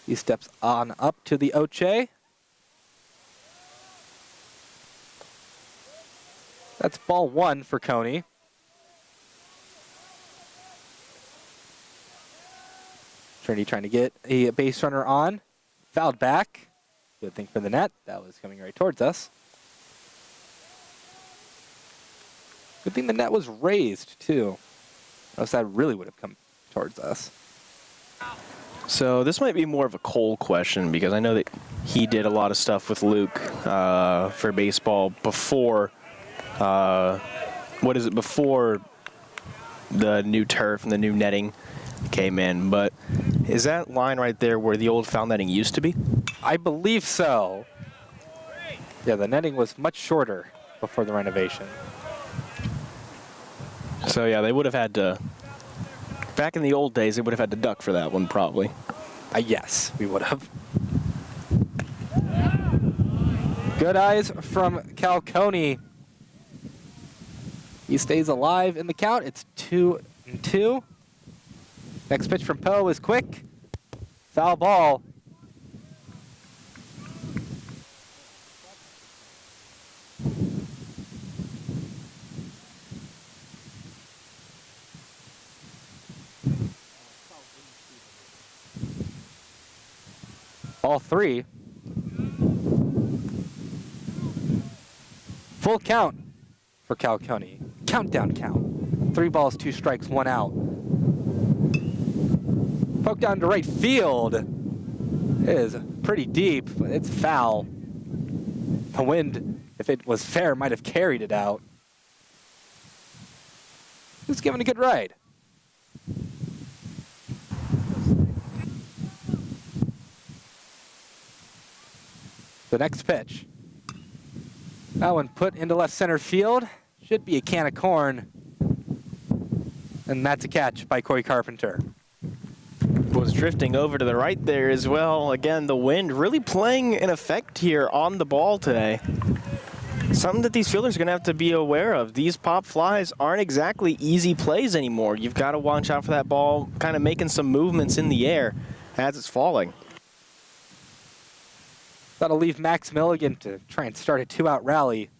He steps on up to the Oche. That's ball 1 for Coney. Trinity trying to get a base runner on. Fouled back. Good thing for the net. That was coming right towards us. Good thing the net was raised, too. Else that really would have come towards us.
So this might be more of a Cole question because I know that he did a lot of stuff with Luke for baseball before, before the new turf and the new netting came in. But is that line right there where the old foul netting used to be?
I believe so. Yeah, the netting was much shorter before the renovation.
So yeah, they would have had to, back in the old days, they would have had to duck for that one probably.
Yes, we would have. Good eyes from Cal Coney. He stays alive in the count. It's 2-2. Next pitch from Poe is quick. Foul ball. Ball 3. Full count for Cal Coney. Countdown count. 3 balls, 2 strikes, 1 out. Poke down to right field. It is pretty deep, but it's foul. The wind, if it was fair, might have carried it out. Who's giving a good ride? The next pitch. That one put into left center field. Should be a can of corn. And that's a catch by Corey Carpenter.
Was drifting over to the right there as well. Again, the wind really playing an effect here on the ball today. Something that these fielders are going to have to be aware of. These pop flies aren't exactly easy plays anymore. You've got to watch out for that ball kind of making some movements in the air as it's falling.
That'll leave Max Milligan to try and start a 2-out rally.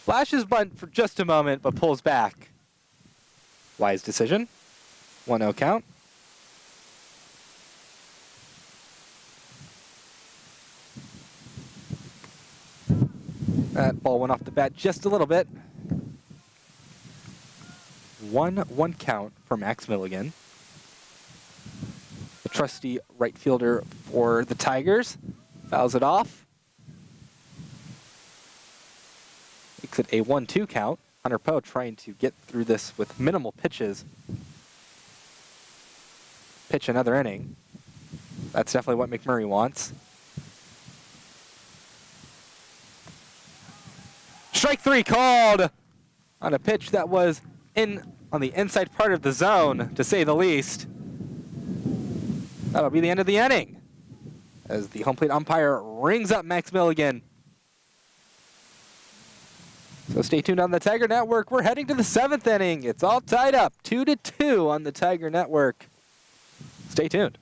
Flashes bunt for just a moment, but pulls back. Wise decision. 1-0 count. That ball went off the bat just a little bit. 1-1 count for Max Milligan. The trusty right fielder for the Tigers fouls it off. Makes it a 1-2 count. Hunter Poe trying to get through this with minimal pitches. Pitch another inning. That's definitely what McMurry wants. Strike 3 called on a pitch that was on the inside part of the zone, to say the least. That'll be the end of the inning as the home plate umpire rings up Max Milligan. So stay tuned on the Tiger Network. We're heading to the 7th inning. It's all tied up, 2-2 on the Tiger Network. Stay tuned.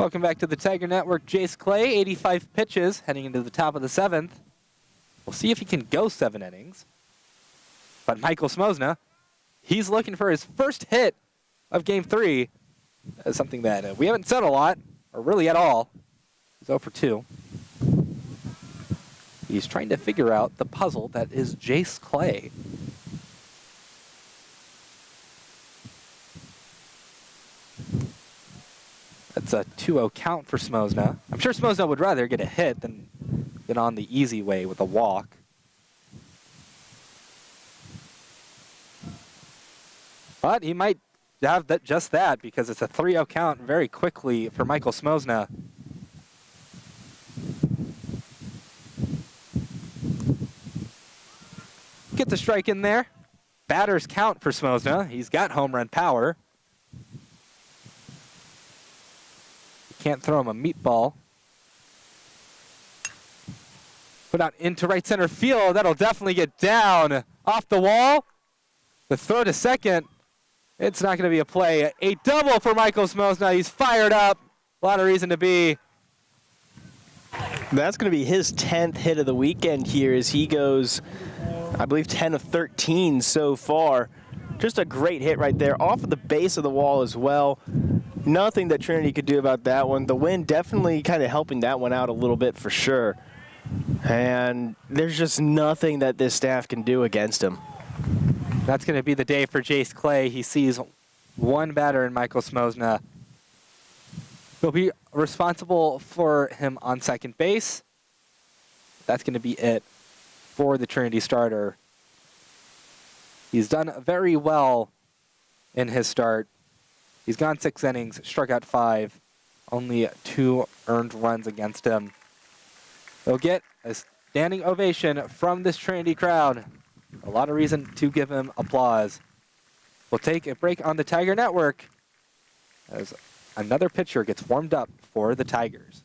Welcome back to the Tiger Network. Jace Clay, 85 pitches, heading into the top of the 7th. We'll see if he can go 7 innings. But Michael Smosna, he's looking for his first hit of Game 3. That's something that we haven't said a lot, or really at all. He's 0 for 2. He's trying to figure out the puzzle that is Jace Clay. That's a 2-0 count for Smosna. I'm sure Smosna would rather get a hit than get on the easy way with a walk. But he might have that, just that, because it's a 3-0 count very quickly for Michael Smosna. Gets a strike in there. Batters count for Smosna. He's got home run power. Can't throw him a meatball. Put out into right center field. That'll definitely get down off the wall. The throw to second. It's not going to be a play. A double for Michael Smosna. He's fired up. A lot of reason to be.
That's going to be his 10th hit of the weekend here as he goes, I believe, 10 of 13 so far. Just a great hit right there off of the base of the wall as well. Nothing that Trinity could do about that one. The wind definitely kind of helping that one out a little bit for sure. And there's just nothing that this staff can do against him.
That's going to be the day for Jace Clay. He sees one batter in Michael Smosna. He'll be responsible for him on second base. That's going to be it for the Trinity starter. He's done very well in his start. He's gone 6 innings, struck out 5, only 2 earned runs against him. He'll get a standing ovation from this Trinity crowd. A lot of reason to give him applause. We'll take a break on the Tiger Network as another pitcher gets warmed up for the Tigers.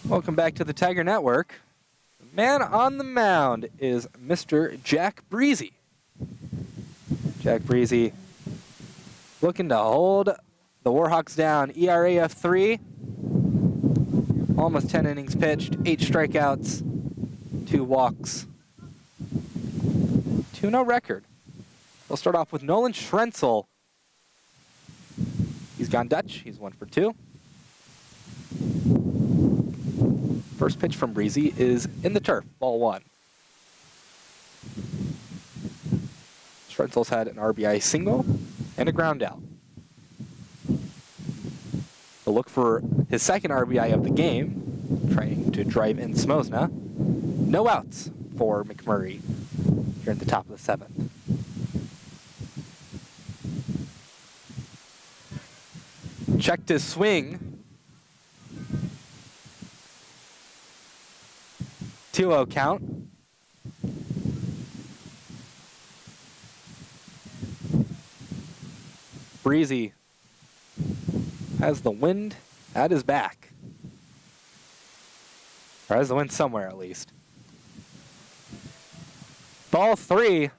Welcome back to the Tiger Network. The man on the mound is Mr. Jack Breezy. Jack Breezy looking to hold the Warhawks down. ERA of 3. Almost 10 innings pitched, 8 strikeouts, 2 walks. 2-0 record. We'll start off with Nolan Schrenzel. He's gone Dutch. He's 1 for 2. First pitch from Breezy is in the turf, ball 1. Schrenzel's had an RBI single and a ground out. He'll look for his second RBI of the game, trying to drive in Smosna. No outs for McMurray here at the top of the 7th. Checked his swing. 2-0 count. Breezy has the wind at his back. Or has the wind somewhere at least. Ball 3.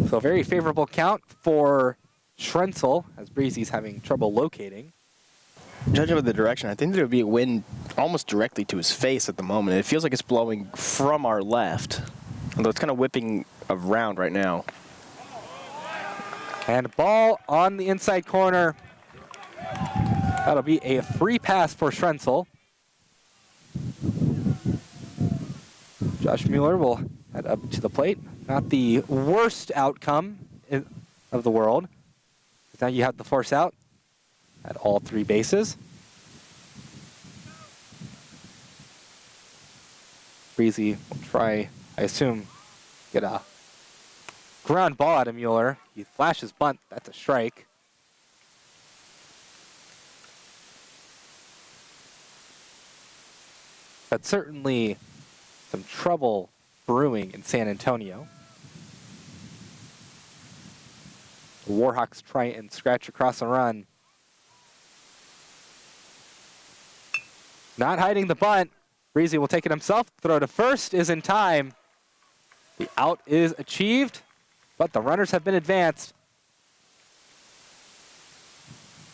So very favorable count for Schrenzel, as Breezy's having trouble locating.
Judging by the direction, I think there would be a wind almost directly to his face at the moment. It feels like it's blowing from our left, although it's kind of whipping around right now.
And ball on the inside corner. That'll be a free pass for Schrenzel. Josh Mueller will head up to the plate. Not the worst outcome of the world. Now you have the force out at all 3 bases. Breezy will try, I assume, get a ground ball out of Mueller. He flashes bunt. That's a strike. But certainly some trouble brewing in San Antonio. The Warhawks try and scratch across a run. Not hiding the bunt. Breezy will take it himself. Throw to first is in time. The out is achieved, but the runners have been advanced.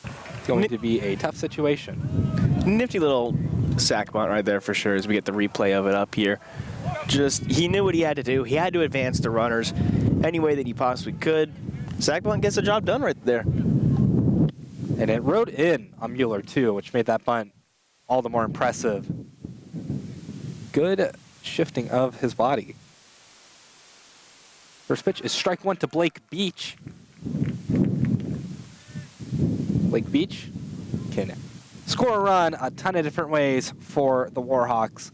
It's going to be a tough situation.
Nifty little sack bunt right there for sure as we get the replay of it up here. Just, he knew what he had to do. He had to advance the runners any way that he possibly could. Sack bunt gets the job done right there.
And it rode in on Mueller too, which made that bunt all the more impressive. Good shifting of his body. First pitch is strike 1 to Blake Beach. Blake Beach can score a run a ton of different ways for the Warhawks.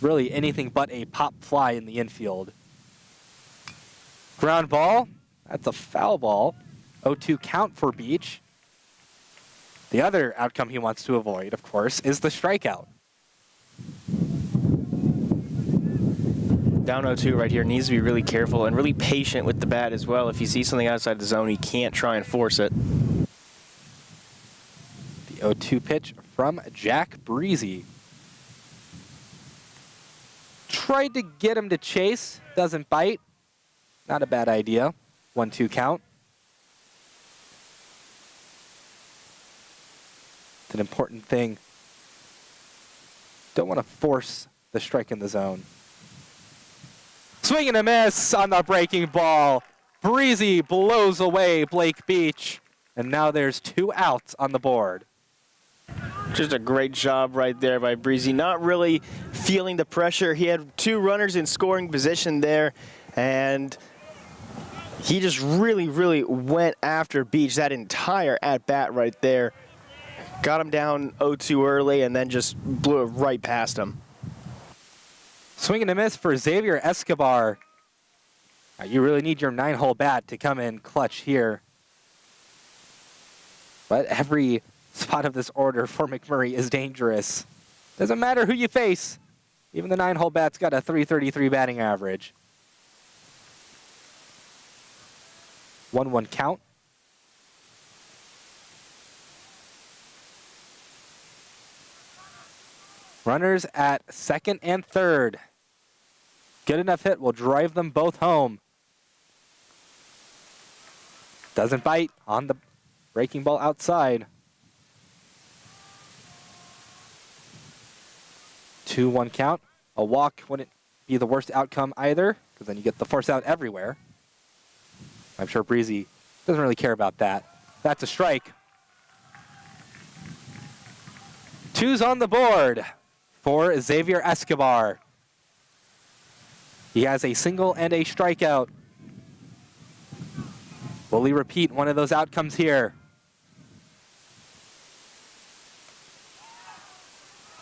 Really anything but a pop fly in the infield. Ground ball. That's a foul ball. 0-2 count for Beach. The other outcome he wants to avoid, of course, is the strikeout.
Down 0-2 right here. Needs to be really careful and really patient with the bat as well. If he sees something outside the zone, he can't try and force it.
The 0-2 pitch from Jack Breezy. Tried to get him to chase. Doesn't bite. Not a bad idea. 1-2 count. It's an important thing. Don't want to force the strike in the zone. Swing and a miss on the breaking ball. Breezy blows away Blake Beach. And now there's 2 outs on the board.
Just a great job right there by Breezy. Not really feeling the pressure. He had 2 runners in scoring position there. And he just really, really went after Beach that entire at-bat right there. Got him down 0-2 early and then just blew it right past him.
Swing and a miss for Xavier Escobar. Now you really need your 9-hole bat to come in clutch here. But every spot of this order for McMurry is dangerous. Doesn't matter who you face. Even the 9-hole bat's got a .333 batting average. 1-1 count. Runners at second and third. Good enough hit will drive them both home. Doesn't bite on the breaking ball outside. 2-1 count. A walk wouldn't be the worst outcome either, because then you get the force out everywhere. I'm sure Breezy doesn't really care about that. That's a strike. 2's on the board for Xavier Escobar. He has a single and a strikeout. Will he repeat one of those outcomes here?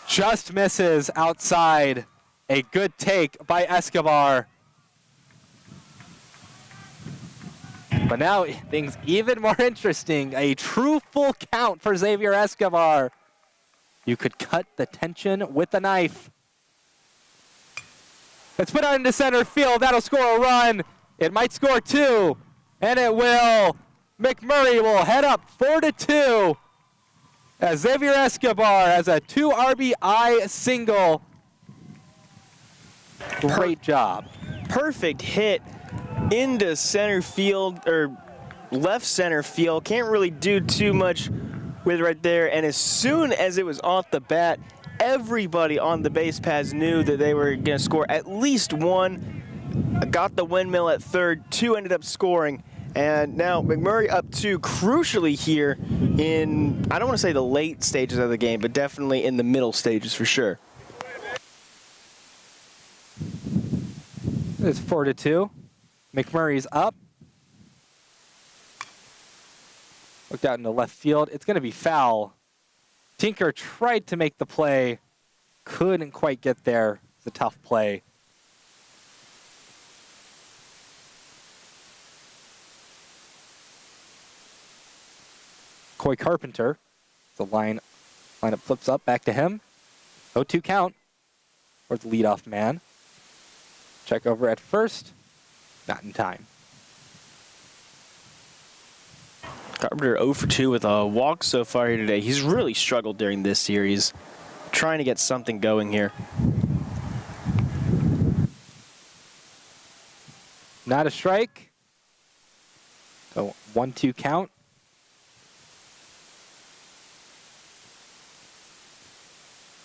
Just misses outside. A good take by Escobar. But now things even more interesting. A true full count for Xavier Escobar. You could cut the tension with a knife. It's put out into center field. That'll score a run. It might score 2. And it will. McMurray will head up 4-2. As Xavier Escobar has a 2 RBI single Great job.
Perfect hit into center field, or left center field. Can't really do too much with right there. And as soon as it was off the bat, everybody on the base paths knew that they were going to score at least one. Got the windmill at third. Two ended up scoring. And now McMurry up two, crucially here in, I don't want to say the late stages of the game, but definitely in the middle stages for sure.
It's 4-2. McMurray's up. Looked out into left field. It's going to be foul. Tinker tried to make the play. Couldn't quite get there. It's a tough play. Coy Carpenter. The lineup flips up back to him. 0-2 count for the leadoff man. Check over at first. Not in time.
Carpenter 0 for 2 with a walk so far here today. He's really struggled during this series, trying to get something going here.
Not a strike. So 1-2 count.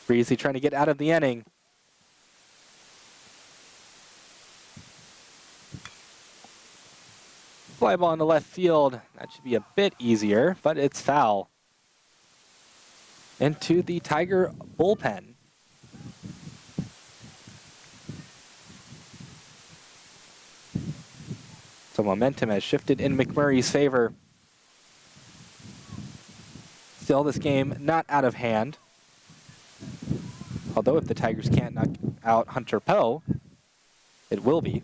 Breezy trying to get out of the inning. Fly ball into left field. That should be a bit easier, but it's foul. Into the Tiger bullpen. So momentum has shifted in McMurray's favor. Still, this game not out of hand. Although if the Tigers can't knock out Hunter Poe, it will be.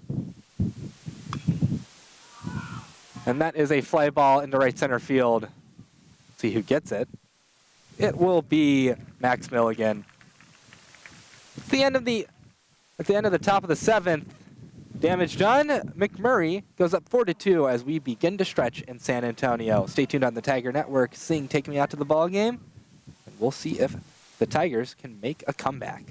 And that is a fly ball into right center field. See who gets it. It will be Max Milligan. It's the end of the top of the seventh. Damage done. McMurray goes up 4-2 as we begin to stretch in San Antonio. Stay tuned on the Tiger Network. Sing "Take Me Out to the Ball Game," and we'll see if the Tigers can make a comeback.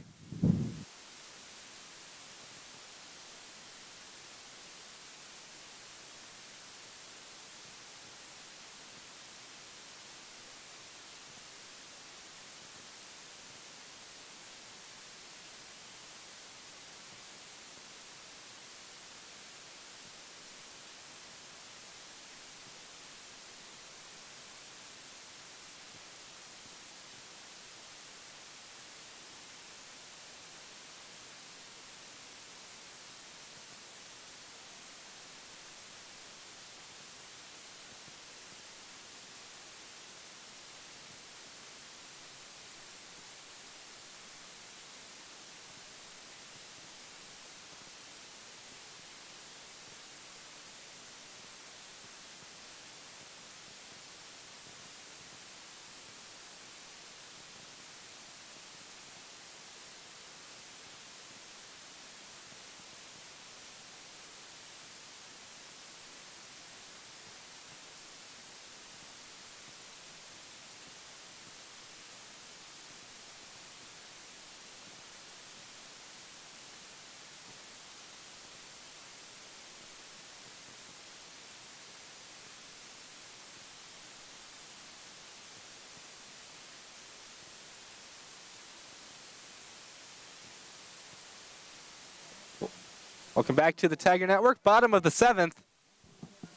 Welcome back to the Tiger Network. Bottom of the seventh.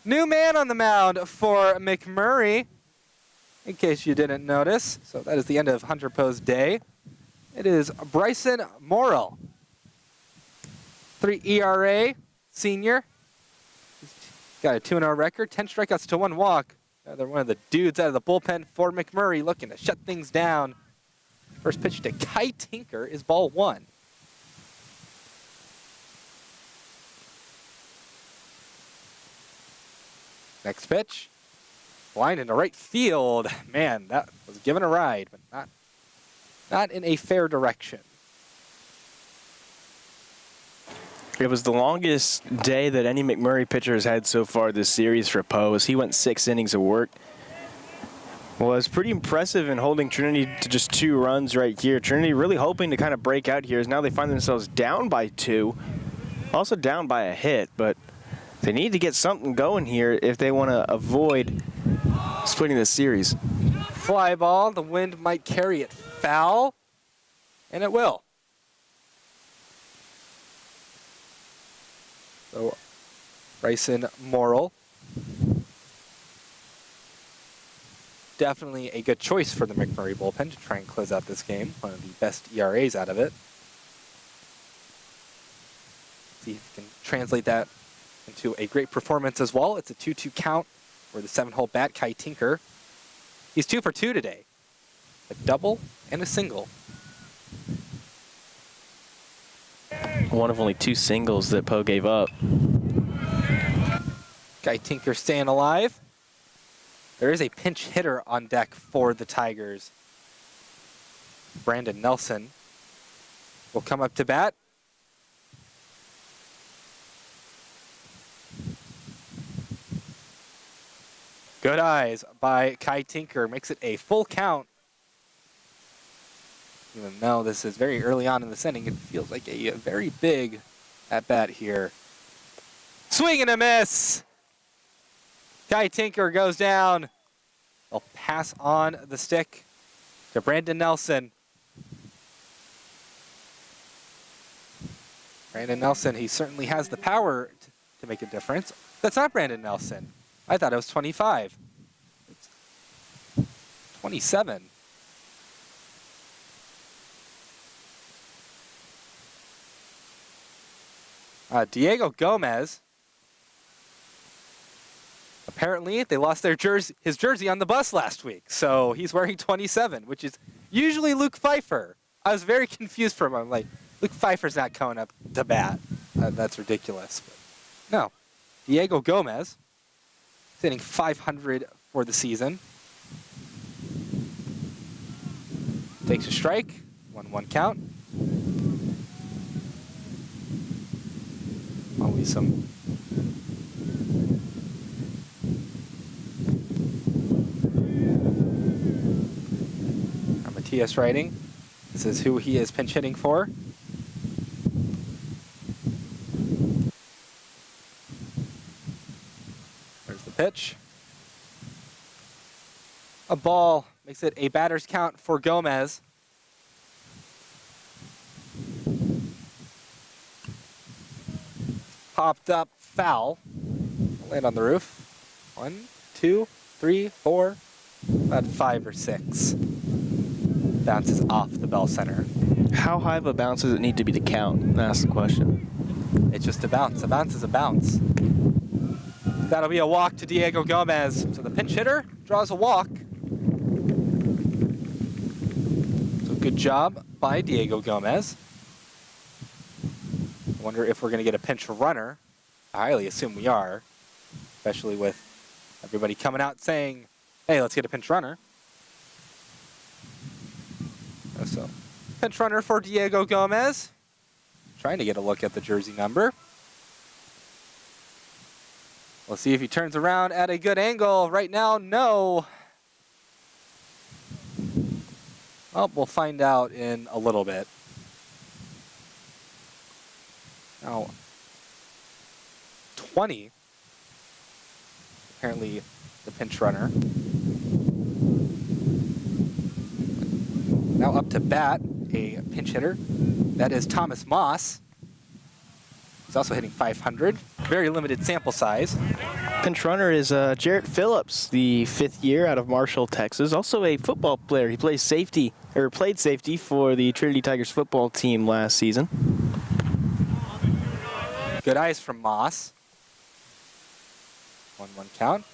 New man on the mound for McMurray, in case you didn't notice. So that is the end of Hunter Poe's day. It is Bryson Morrill. 3 ERA, senior. He's got a 2-0 record, 10 strikeouts to 1 walk. They're one of the dudes out of the bullpen for McMurray, looking to shut things down. First pitch to Kai Tinker is ball 1. Next pitch, line into right field. Man, that was given a ride, but not in a fair direction.
It was the longest day that any McMurray pitcher has had so far this series for Poe, as he went 6 innings of work. Well, it's pretty impressive in holding Trinity to just 2 runs right here. Trinity really hoping to kind of break out here as now they find themselves down by 2. Also down by a hit, but they need to get something going here if they want to avoid splitting this series.
Fly ball, the wind might carry it foul, and it will. So Bryson Morrill, definitely a good choice for the McMurry bullpen to try and close out this game. One of the best ERAs out of it. See if we can translate that into a great performance as well. It's a 2-2 count for the 7-hole bat, Kai Tinker. He's 2 for 2 today. A double and a single.
One of only 2 singles that Poe gave up.
Kai Tinker staying alive. There is a pinch hitter on deck for the Tigers. Brandon Nelson will come up to bat. Good eyes by Kai Tinker. Makes it a full count. Even though this is very early on in the inning, it feels like a very big at-bat here. Swing and a miss! Kai Tinker goes down. They'll pass on the stick to Brandon Nelson. Brandon Nelson, he certainly has the power to make a difference. That's not Brandon Nelson. I thought it was 25. It's 27. Diego Gomez. Apparently, they lost his jersey on the bus last week, so he's wearing 27, which is usually Luke Pfeiffer. I was very confused for him. I'm like, Luke Pfeiffer's not coming up to bat. That's ridiculous. But no, Diego Gomez is hitting 500 for the season. Takes a strike, 1-1 count. Always some Matias writing. This is who he is pinch hitting for. There's the pitch. A ball makes it a batter's count for Gomez. Popped up foul. Land on the roof. 1, 2, 3, 4, about 5 or 6. Bounces off the bell center.
How high of a bounce does it need to be to count? That's the question.
It's just a bounce. A bounce is a bounce. That'll be a walk to Diego Gomez. So the pinch hitter draws a walk. So good job by Diego Gomez. I wonder if we're going to get a pinch runner. I highly assume we are, especially with everybody coming out saying, hey, let's get a pinch runner. So, pinch runner for Diego Gomez. Trying to get a look at the jersey number. We'll see if he turns around at a good angle. Right now, no. Well, we'll find out in a little bit. Now, 20. Apparently, the pinch runner. Now up to bat, a pinch hitter. That is Thomas Moss. He's also hitting 500. Very limited sample size.
Pinch runner is Jarrett Phillips, the 5th year out of Marshall, Texas. Also a football player. He plays safety, or played safety for the Trinity Tigers football team last season.
Good eyes from Moss. 1-1 count.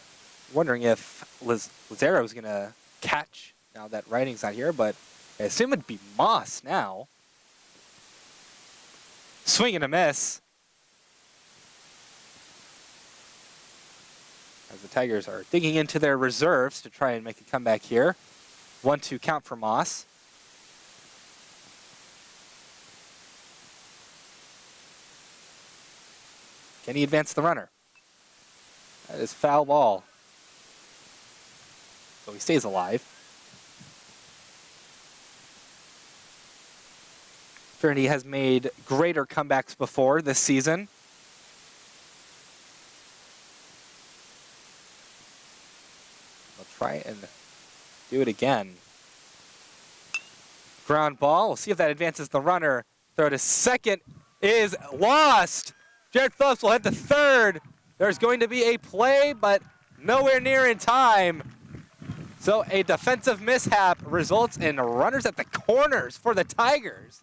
Wondering if Lazaro is going to catch now that Writing's not here, but I assume it'd be Moss now. Swing and a miss. As the Tigers are digging into their reserves to try and make a comeback here. 1-2 count for Moss. Can he advance the runner? That is foul ball. so he stays alive. Trinity has made greater comebacks before this season. They'll try and do it again. Ground ball. We'll see if that advances the runner. Throw to second is lost. Jared Phillips will head to third. There's going to be a play, but nowhere near in time. So a defensive mishap results in runners at the corners for the Tigers.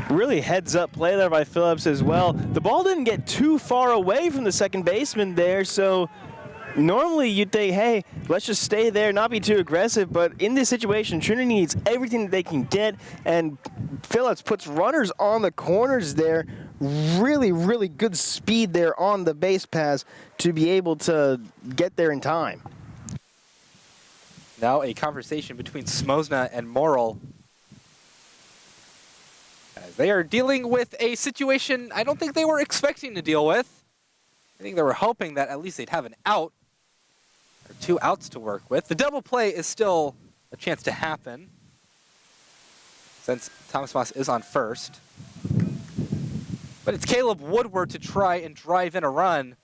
Really heads-up play there by Phillips as well. The ball didn't get too far away from the second baseman there, so normally you'd think, hey, let's just stay there, not be too aggressive, but in this situation, Trinity needs everything that they can get, and Phillips puts runners on the corners there. Really, really good speed there on the base pass to be able to get there in time.
Now a conversation between Smosna and Morrill. As they are dealing with a situation I don't think they were expecting to deal with. I think they were hoping that at least they'd have an out, or 2 outs to work with. The double play is still a chance to happen, since Thomas Moss is on first. But it's Caleb Woodward to try and drive in a run.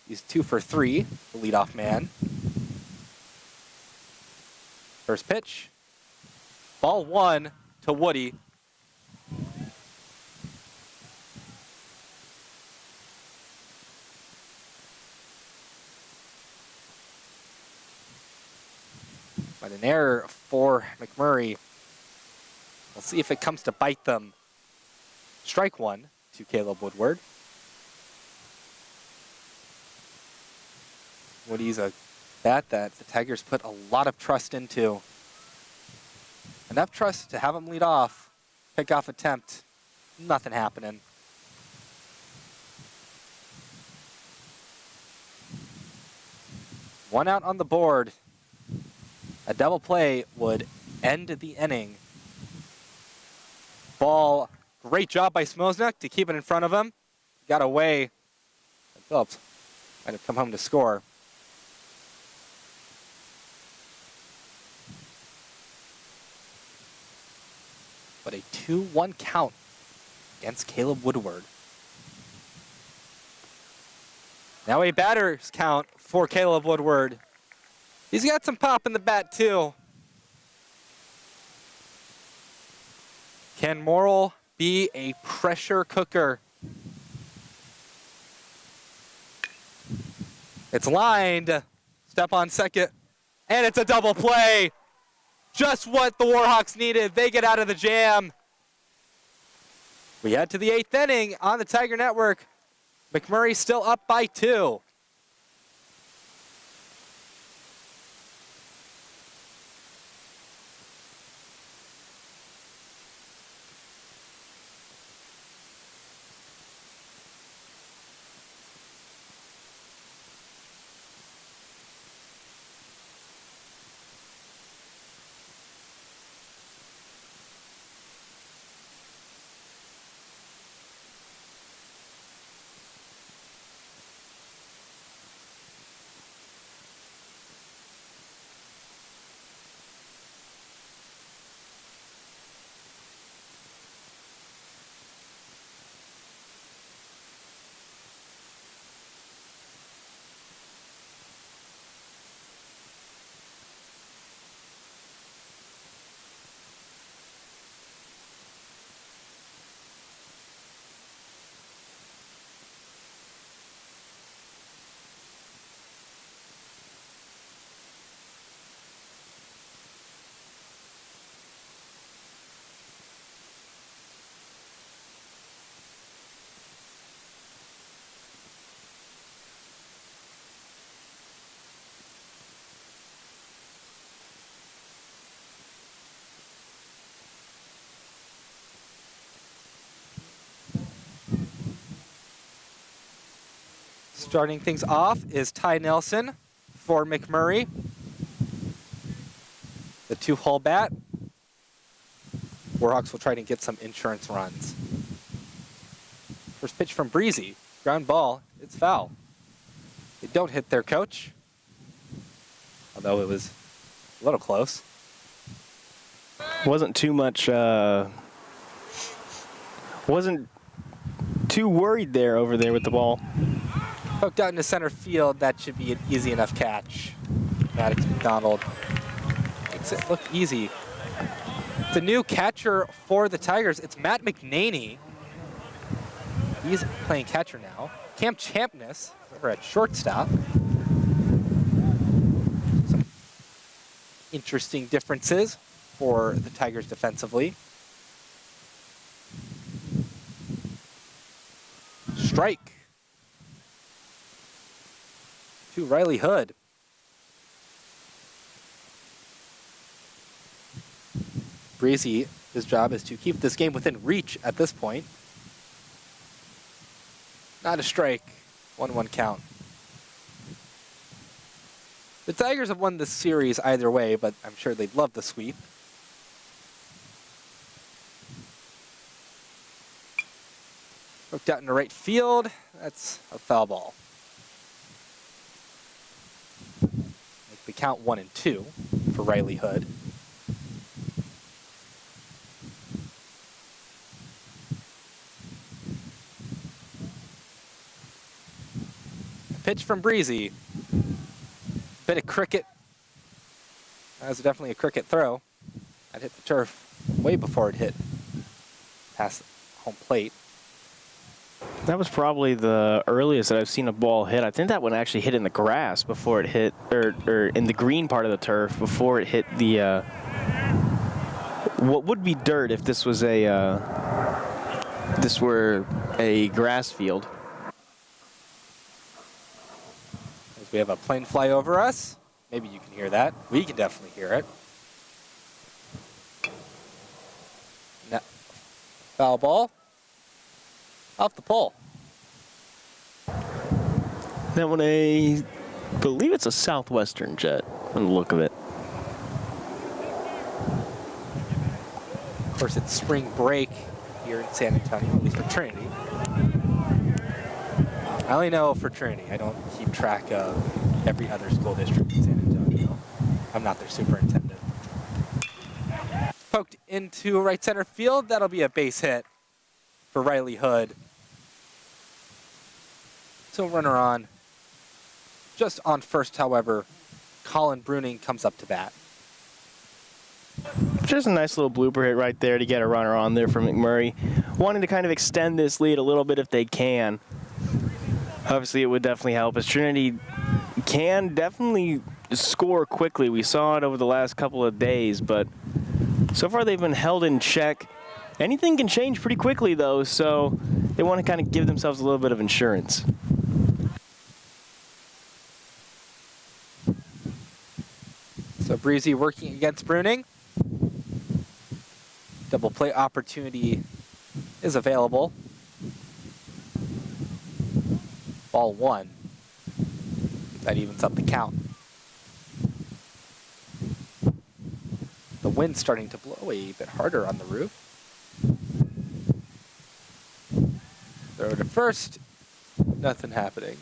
He's 2 for 3, the leadoff man. First pitch. Ball 1 to Woody. But an error for McMurry. We'll see if it comes to bite them. Strike 1 to Caleb Woodward. Woody's a bat that the Tigers put a lot of trust into. Enough trust to have him lead off. Pickoff attempt. Nothing happening. One out on the board. A double play would end the inning. Ball, great job by Smosniak to keep it in front of him. Got away. Phillips might have come home to score. But a 2-1 count against Caleb Woodward. Now a batter's count for Caleb Woodward. He's got some pop in the bat, too. Can Morrill be a pressure cooker? It's lined. Step on second. And it's a double play. Just what the Warhawks needed. They get out of the jam. We head to the 8th inning on the Tiger Network. McMurray still up by 2. Starting things off is Ty Nelson for McMurray. The 2-hole bat. Warhawks will try to get some insurance runs. First pitch from Breezy. Ground ball. It's foul. They don't hit their coach. Although it was A little close.
Wasn't too much, wasn't too worried there over there with the ball.
Poked out into center field. That should be an easy enough catch. Maddox McDonald makes it look easy. The new catcher for the Tigers, it's Matt McNaney. He's playing catcher now. Cam Champness over at shortstop. Some interesting differences for the Tigers defensively. Strike to Riley Hood. Breezy, his job is to keep this game within reach at this point. Not a strike. 1-1 count. The Tigers have won this series either way, but I'm sure they'd love the sweep. Hooked out into right field. That's a foul ball. Make the count 1-2 for Riley Hood. Pitch from Breezy. Bit of cricket. That was definitely a cricket throw. That hit the turf way before it hit past home plate.
That was probably the earliest that I've seen a ball hit. I think that one actually hit in the grass before it hit, or in the green part of the turf before it hit the, what would be dirt if this was this were a grass field.
We have a plane fly over us. Maybe you can hear that. We can definitely hear it. Foul ball. Off the pole.
That one, I believe it's a Southwestern jet on the look of it.
Of course, it's spring break here in San Antonio, at least for Trinity. I only know for Trinity. I don't keep track of every other school district in San Antonio. I'm not their superintendent. Poked into right center field. That'll be a base hit for Riley Hood. So runner on. Just on first, however, Colin Bruning comes up to bat.
Just a nice little blooper hit right there to get a runner on there for McMurry. Wanting to kind of extend this lead a little bit if they can. Obviously, it would definitely help as Trinity can definitely score quickly. We saw it over the last couple of days, but so far they've been held in check. Anything can change pretty quickly, though, so they want to kind of give themselves a little bit of insurance.
So Breezy working against Bruning. Double play opportunity is available. Ball one. That evens up the count. The wind's starting to blow a bit harder on the roof. Throw to first. Nothing happening.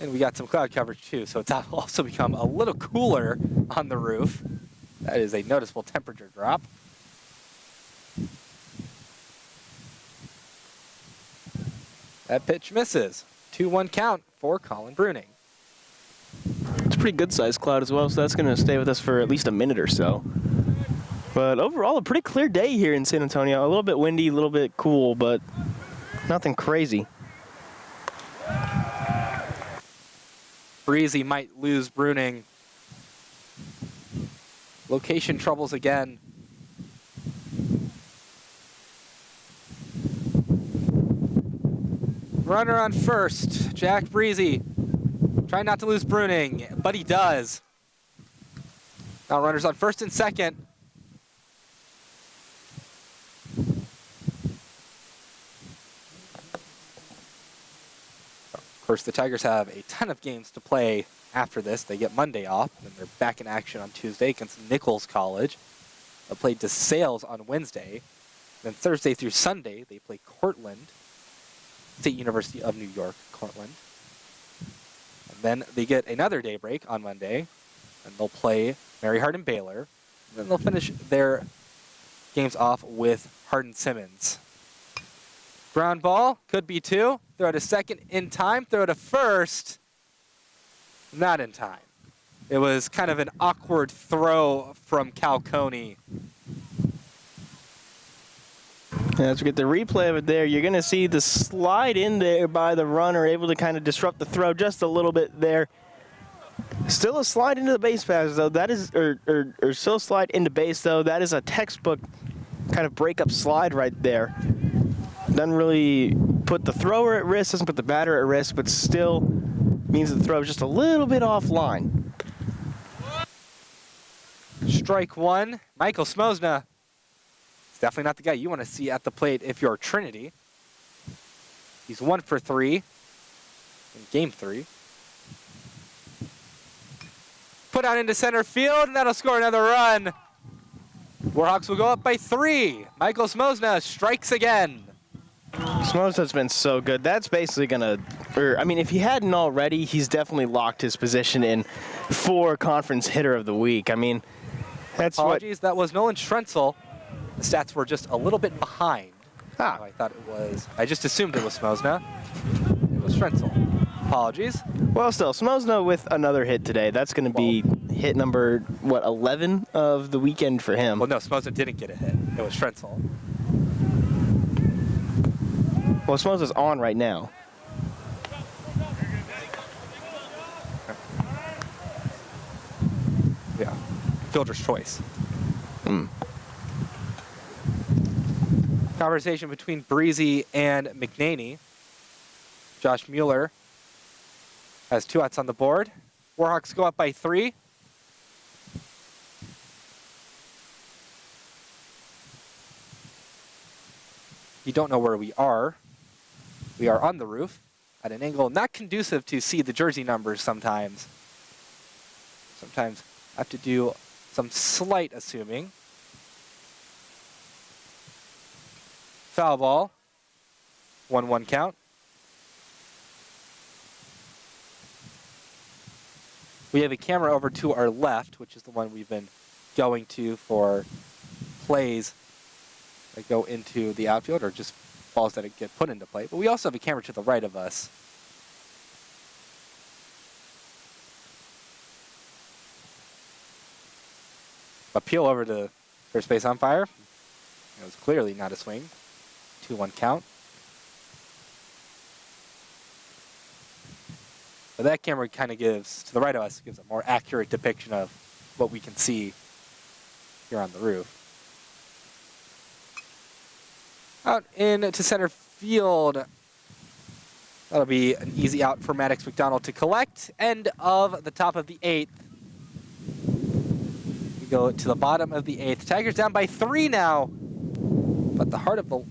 And we got some cloud coverage too, so it's also become a little cooler on the roof. That is a noticeable temperature drop. That pitch misses. 2-1 count for Colin Bruning.
It's a pretty good sized cloud as well, so that's going to stay with us for at least a minute or so. But overall, a pretty clear day here in San Antonio. A little bit windy, a little bit cool, but nothing crazy.
Breezy might lose Bruning. Location troubles again. Runner on first, Jack Breezy. Trying not to lose Bruning, but he does. Now runners on first and second. Of course, the Tigers have a ton of games to play after this. They get Monday off, and they're back in action on Tuesday against Nichols College. They'll play DeSales on Wednesday. Then Thursday through Sunday, they play Cortland, State University of New York, Cortland. Then they get another day break on Monday, and they'll play Mary Hardin Baylor. And then they'll finish their games off with Hardin-Simmons. Ground ball, could be 2. Throw to second in time, throw to first. Not in time. It was kind of an awkward throw from Calcone.
As we get the replay of it there, you're going to see the slide in there by the runner, able to kind of disrupt the throw just a little bit there. Still a slide into the base pass, though. That is, or still a slide into base, though. That is a textbook kind of breakup slide right there. Doesn't really put the thrower at risk, doesn't put the batter at risk, but still means the throw is just a little bit offline.
Strike 1. Michael Smosna. It's definitely not the guy you want to see at the plate if you're Trinity. He's 1 for 3 in game 3. Put out into center field, and that'll score another run. Warhawks will go up by 3. Michael Smosna strikes again.
Smosna's been so good. That's basically going to, I mean, if he hadn't already, he's definitely locked his position in for Conference Hitter of the Week. I mean, that's
Apologies, that was Nolan Schrenzel. The stats were just a little bit behind.
Ah.
So I thought it was, I just assumed it was Smosna. It was Schrenzel. Apologies.
Well, still, Smosna with another hit today. That's going to be hit number, 11 of the weekend for him.
Well, no, Smosna didn't get a hit. It was Schrenzel.
Well, Smosna's on right now.
Yeah, fielder's choice. Conversation between Breezy and McNaney. Josh Mueller has 2 outs on the board. Warhawks go up by 3. You don't know where we are. We are on the roof at an angle not conducive to see the jersey numbers sometimes. Sometimes I have to do some slight assuming. Foul ball. 1-1 count. We have a camera over to our left, which is the one we've been going to for plays that go into the outfield or just balls that get put into play. But we also have a camera to the right of us. Appeal over to first base umpire. It was clearly not a swing. 2-1 count. But that camera kind of gives, to the right of us, gives a more accurate depiction of what we can see here on the roof. Out into center field. That'll be an easy out for Maddox McDonald to collect. End of the top of the 8th. We go to the bottom of the 8th. Tigers down by 3 now. But the heart of the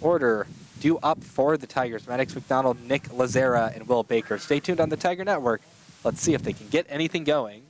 order due up for the Tigers. Maddox McDonald, Nick Lazera, and Will Baker. Stay tuned on the Tiger Network. Let's see if they can get anything going.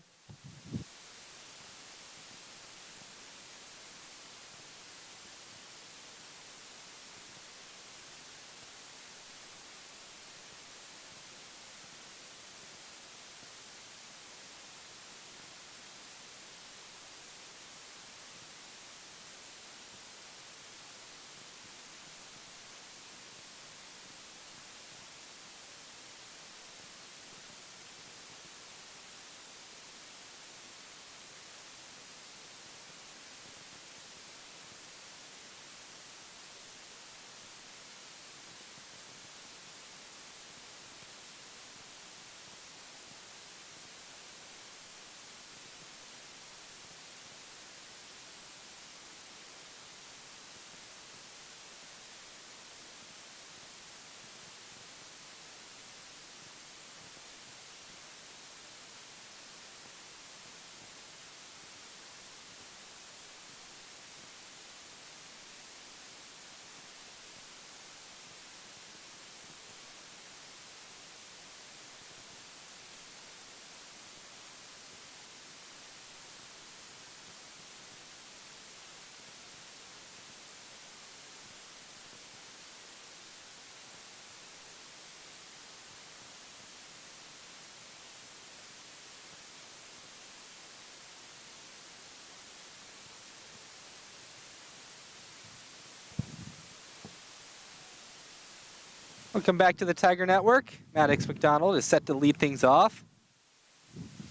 Welcome back to the Tiger Network. Maddox McDonald is set to lead things off.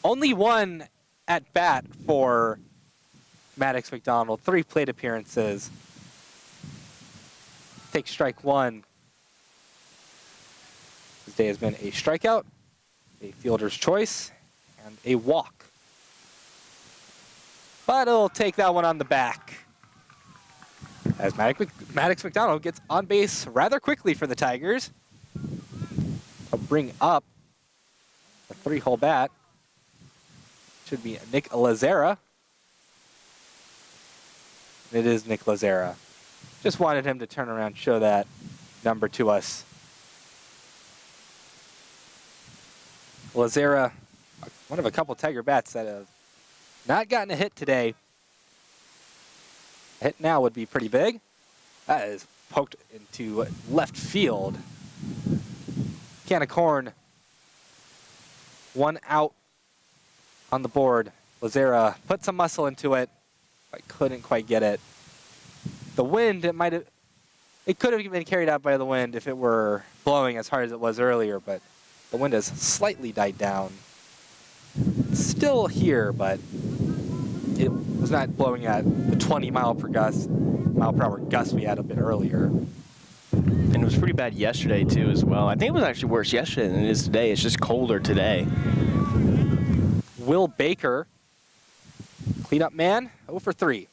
Only one at bat for Maddox McDonald. 3 plate appearances. Take strike 1. This day has been a strikeout, a fielder's choice, and a walk. But he'll take that one on the back, as Maddox McDonald gets on base rather quickly for the Tigers. I'll bring up a 3-hole bat. Should be Nick Lazera. It is Nick Lazera. Just wanted him to turn around and show that number to us. Lazera, one of a couple Tiger bats that have not gotten a hit today. A hit now would be pretty big. That is poked into left field. Can of corn. 1 out on the board. Lazera put some muscle into it, but couldn't quite get it. The wind, it could have been carried out by the wind if it were blowing as hard as it was earlier, but the wind has slightly died down. It's still here, but it was not blowing at the 20 mile per hour gust we had a bit earlier.
And it was pretty bad yesterday, too, as well. I think it was actually worse yesterday than it is today. It's just colder today.
Will Baker, cleanup man, 0 for 3.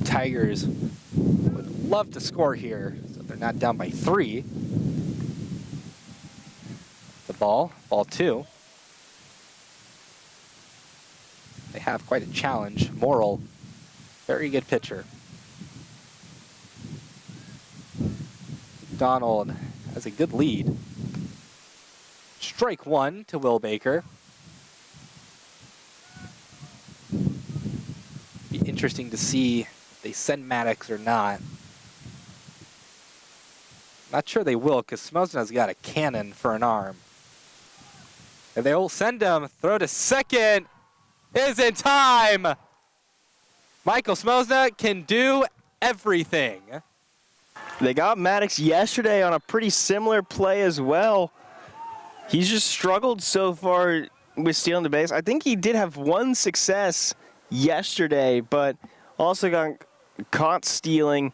Tigers would love to score here, so they're not down by 3. The ball 2. They have quite a challenge. Morrill, very good pitcher. Donald has a good lead. Strike 1 to Will Baker. Be interesting to see if they send Maddox or not. Not sure they will, because Smosna's got a cannon for an arm. If they will send him, throw to second is in time. Michael Smosna can do everything.
They got Maddox yesterday on a pretty similar play as well. He's just struggled so far with stealing the base. I think he did have one success yesterday, but also got caught stealing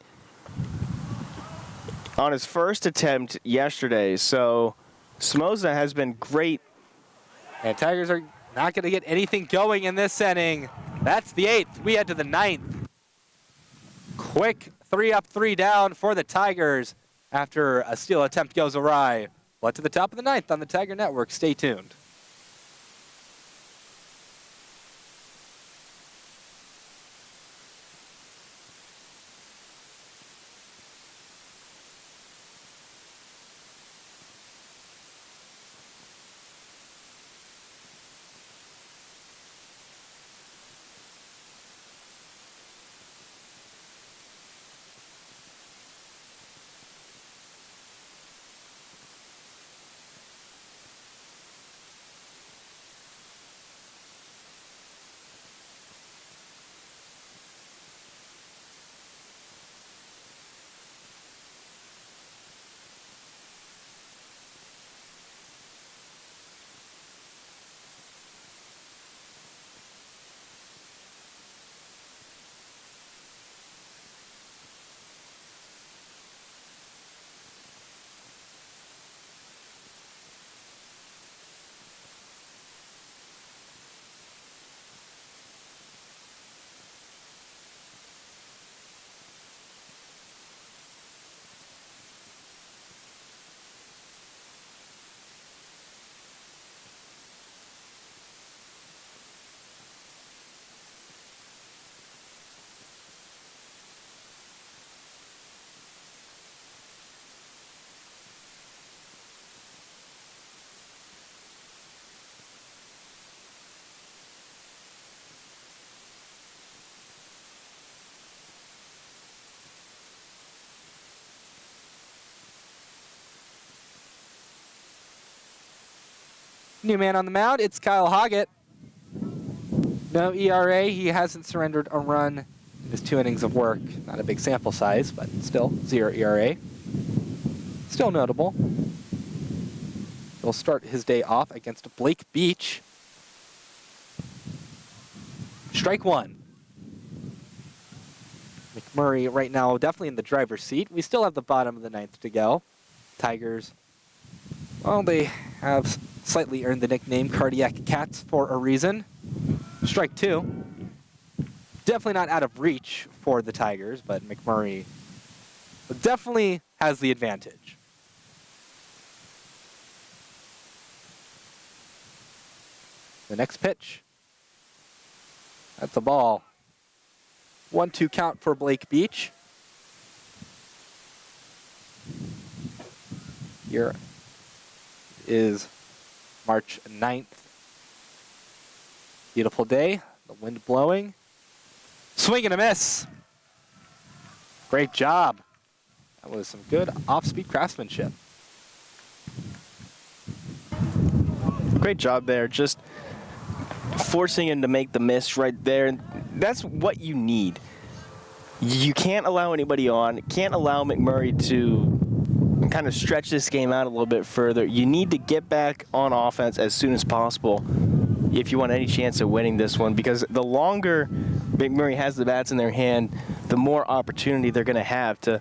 on his first attempt yesterday. So Smosna has been great.
And Tigers are not going to get anything going in this inning. That's the 8th. We head to the 9th. Quick 3 up, 3 down for the Tigers after a steal attempt goes awry. But to the top of the 9th on the Tiger Network. Stay tuned. New man on the mound, it's Kyle Hoggett. No ERA, he hasn't surrendered a run in his 2 innings of work. Not a big sample size, but still 0 ERA. Still notable. He'll start his day off against Blake Beach. Strike 1. McMurray right now definitely in the driver's seat. We still have the bottom of the 9th to go. Tigers, well, they have slightly earned the nickname Cardiac Cats for a reason. Strike 2. Definitely not out of reach for the Tigers, but McMurray definitely has the advantage. The next pitch. That's a ball. 1-2 count for Blake Beach. Here is March 9th. Beautiful day, the wind blowing. Swing and a miss. Great job. That was some good off-speed craftsmanship.
Great job there, just forcing him to make the miss right there. That's what you need. You can't allow anybody on, can't allow McMurray to kind of stretch this game out a little bit further. You need to get back on offense as soon as possible if you want any chance of winning this one, because the longer McMurray has the bats in their hand, the more opportunity they're going to have to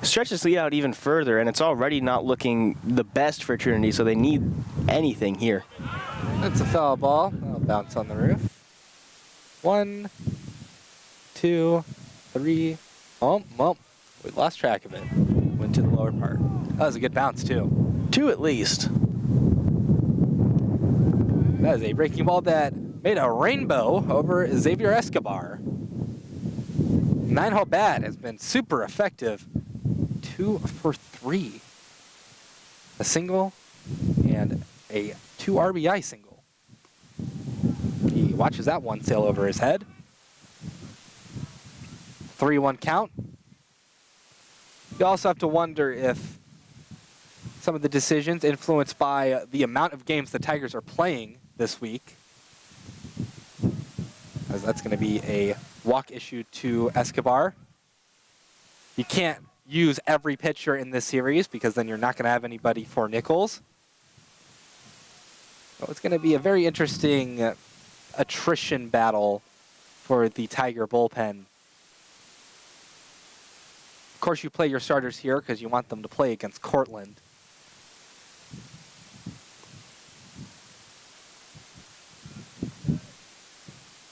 stretch this lead out even further, and it's already not looking the best for Trinity, so they need anything here.
That's a foul ball. That'll bounce on the roof. 1, 2, 3. Oh, we lost track of it. Went to the lower part. That was a good bounce, too. 2 at least. That is a breaking ball that made a rainbow over Xavier Escobar. 9-hole bat has been super effective. 2 for 3. A single and a 2 RBI single. He watches that one sail over his head. 3-1 count. You also have to wonder if some of the decisions influenced by the amount of games the Tigers are playing this week, as that's going to be a walk issued to Escobar. You can't use every pitcher in this series because then you're not going to have anybody for Nichols. So it's going to be a very interesting attrition battle for the Tiger bullpen. Of course, you play your starters here because you want them to play against Cortland.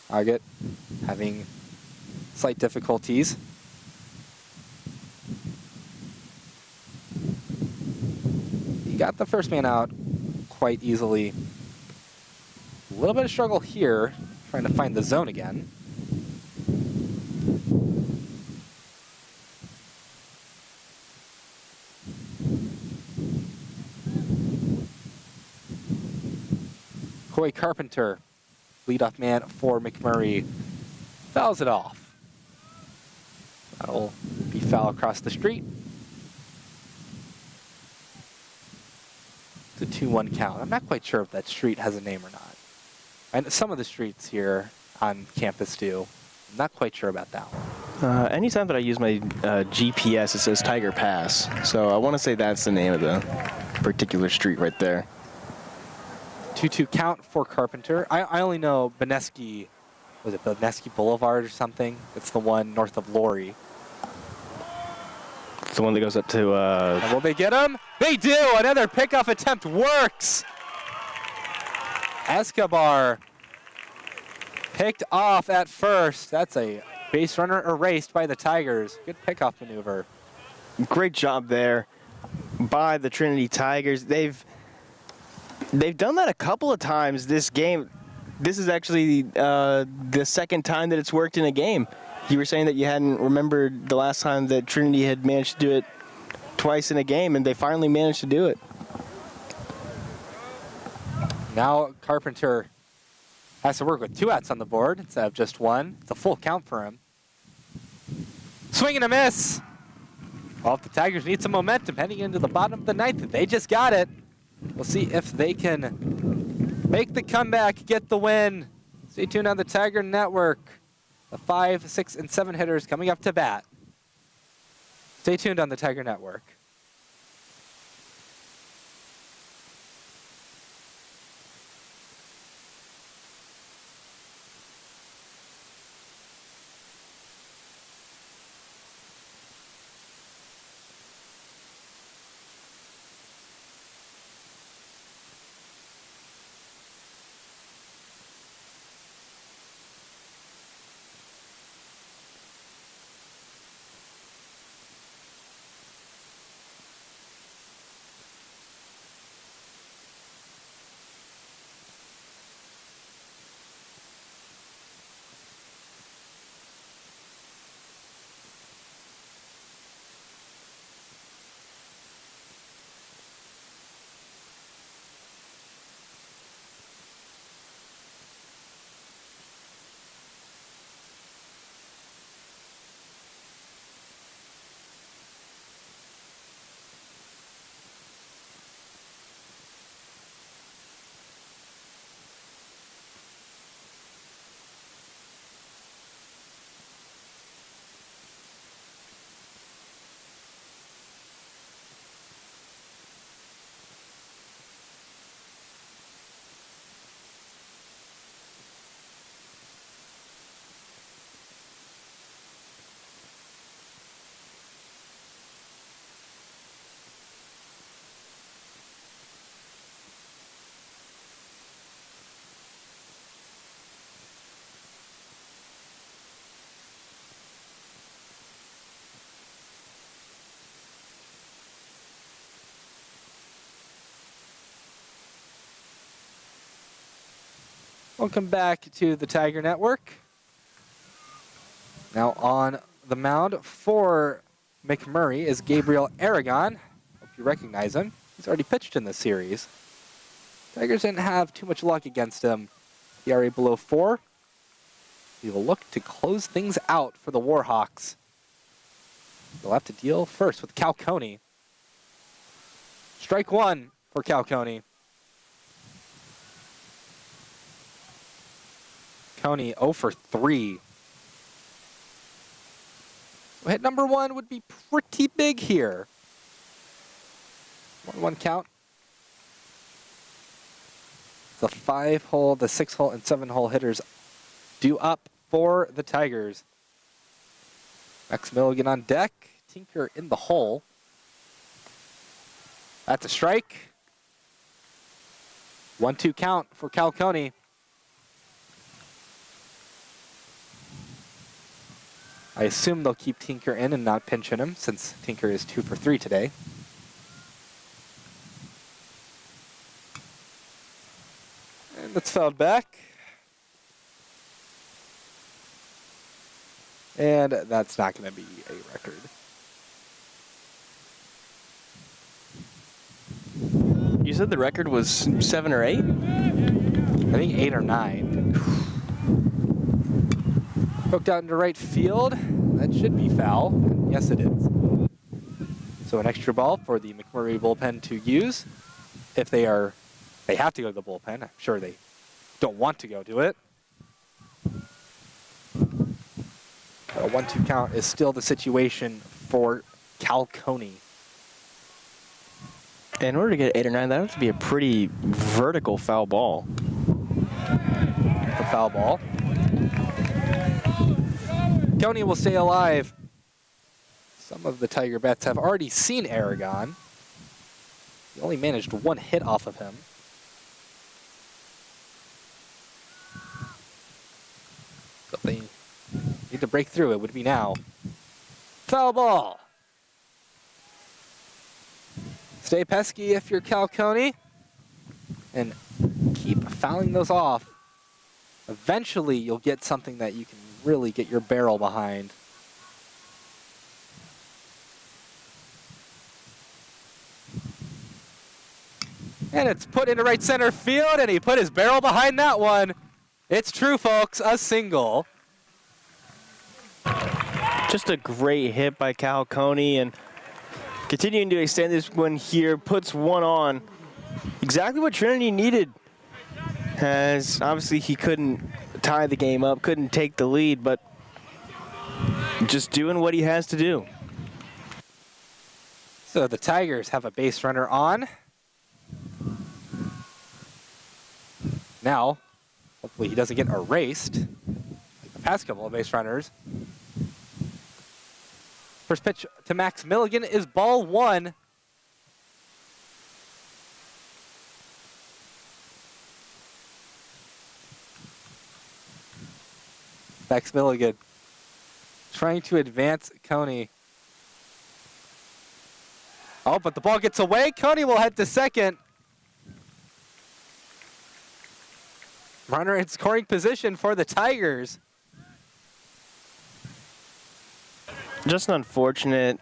Target having slight difficulties. He got the first man out quite easily. A little bit of struggle here, trying to find the zone again. Coy Carpenter, leadoff man for McMurray, fouls it off. That'll be foul across the street. It's a 2-1 count. I'm not quite sure if that street has a name or not. And some of the streets here on campus do. I'm not quite sure about that one.
Anytime that I use my GPS, it says Tiger Pass. So I want to say that's the name of the particular street right there.
2-2 count for Carpenter. I only know Benesky, was it Benesky Boulevard or something? It's the one north of Lorry.
It's the one that goes up to...
And will they get him? They do! Another pickoff attempt works! Escobar picked off at first. That's a base runner erased by the Tigers. Good pickoff maneuver.
Great job there by the Trinity Tigers. They've done that a couple of times this game. This is actually the second time that it's worked in a game. You were saying that you hadn't remembered the last time that Trinity had managed to do it twice in a game, and they finally managed to do it.
Now Carpenter has to work with 2 outs on the board instead of just 1. It's a full count for him. Swing and a miss. Well, if the Tigers need some momentum heading into the bottom of the 9th, they just got it. We'll see if they can make the comeback, get the win. Stay tuned on the Tiger Network. The 5, 6, and 7 hitters coming up to bat. Stay tuned on the Tiger Network. Welcome back to the Tiger Network. Now on the mound for McMurry is Gabriel Aragon. Hope you recognize him. He's already pitched in this series. Tigers didn't have too much luck against him. ERA below 4. He will look to close things out for the Warhawks. They'll have to deal first with Cal Coney. Strike 1 for Cal Coney. Coney 0 for 3. Hit number 1 would be pretty big here. 1-1 count. The 5-hole, the 6-hole, and 7-hole hitters due up for the Tigers. Max Milligan on deck. Tinker in the hole. That's a strike. 1-2 count for Cal Coney. I assume they'll keep Tinker in and not pinch hit him, since Tinker is 2 for 3 today. And it's fouled back. And that's not going to be a record.
You said the record was 7 or 8?
I think 8 or 9. Hooked out into right field. That should be foul. Yes, it is. So an extra ball for the McMurry bullpen to use. If they have to go to the bullpen. I'm sure they don't want to go to it. A 1-2 count is still the situation for Cal Coney.
In order to get 8 or 9, that would have to be a pretty vertical foul ball.
The foul ball. Coney will stay alive. Some of the Tiger bats have already seen Aragon. He only managed 1 hit off of him. So if they need to break through, it would be now. Foul ball. Stay pesky if you're Cal Coney. And keep fouling those off. Eventually, you'll get something that you can really get your barrel behind. And it's put into right center field, and he put his barrel behind that one. It's true, folks, a single.
Just a great hit by Cal Coney, and continuing to extend this one here, puts one on. Exactly what Trinity needed. As obviously he couldn't tie the game up, couldn't take the lead, but just doing what he has to do.
So the Tigers have a base runner on. Now, hopefully he doesn't get erased like the past couple of base runners. First pitch to Max Milligan is ball one. Max Milligan trying to advance Coney. Oh, but the ball gets away. Coney will head to second. Runner in scoring position for the Tigers.
Just an unfortunate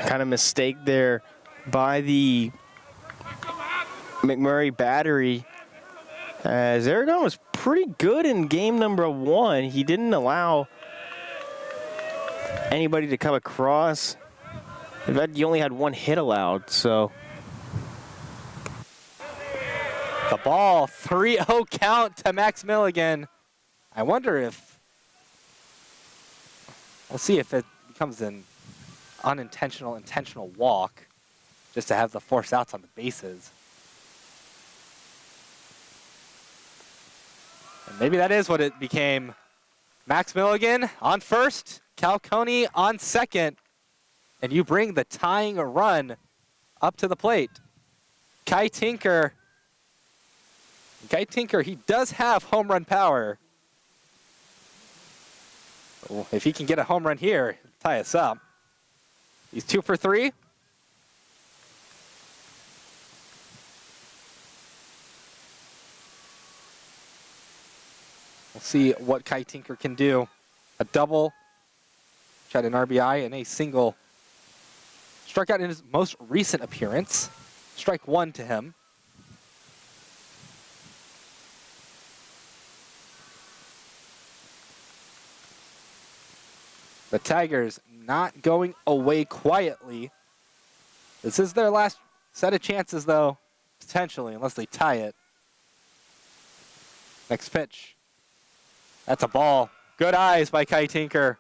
kind of mistake there by the McMurry battery, as Aragon was pretty good in game number one. He didn't allow anybody to come across. In fact, he only had one hit allowed, so.
The ball, 3-0 count to Max Milligan. I wonder if, we'll see if it becomes an unintentional, intentional walk, just to have the force outs on the bases. And maybe that is what it became. Max Milligan on first, Cal Coney on second, and you bring the tying run up to the plate. Kai Tinker, he does have home run power. Well, if he can get a home run here, tie us up. He's 2 for 3. We'll see what Kai Tinker can do. A double, tried an RBI, and a single. Struck out in his most recent appearance. Strike one to him. The Tigers not going away quietly. This is their last set of chances, though, potentially, unless they tie it. Next pitch. That's a ball. Good eyes by Kai Tinker.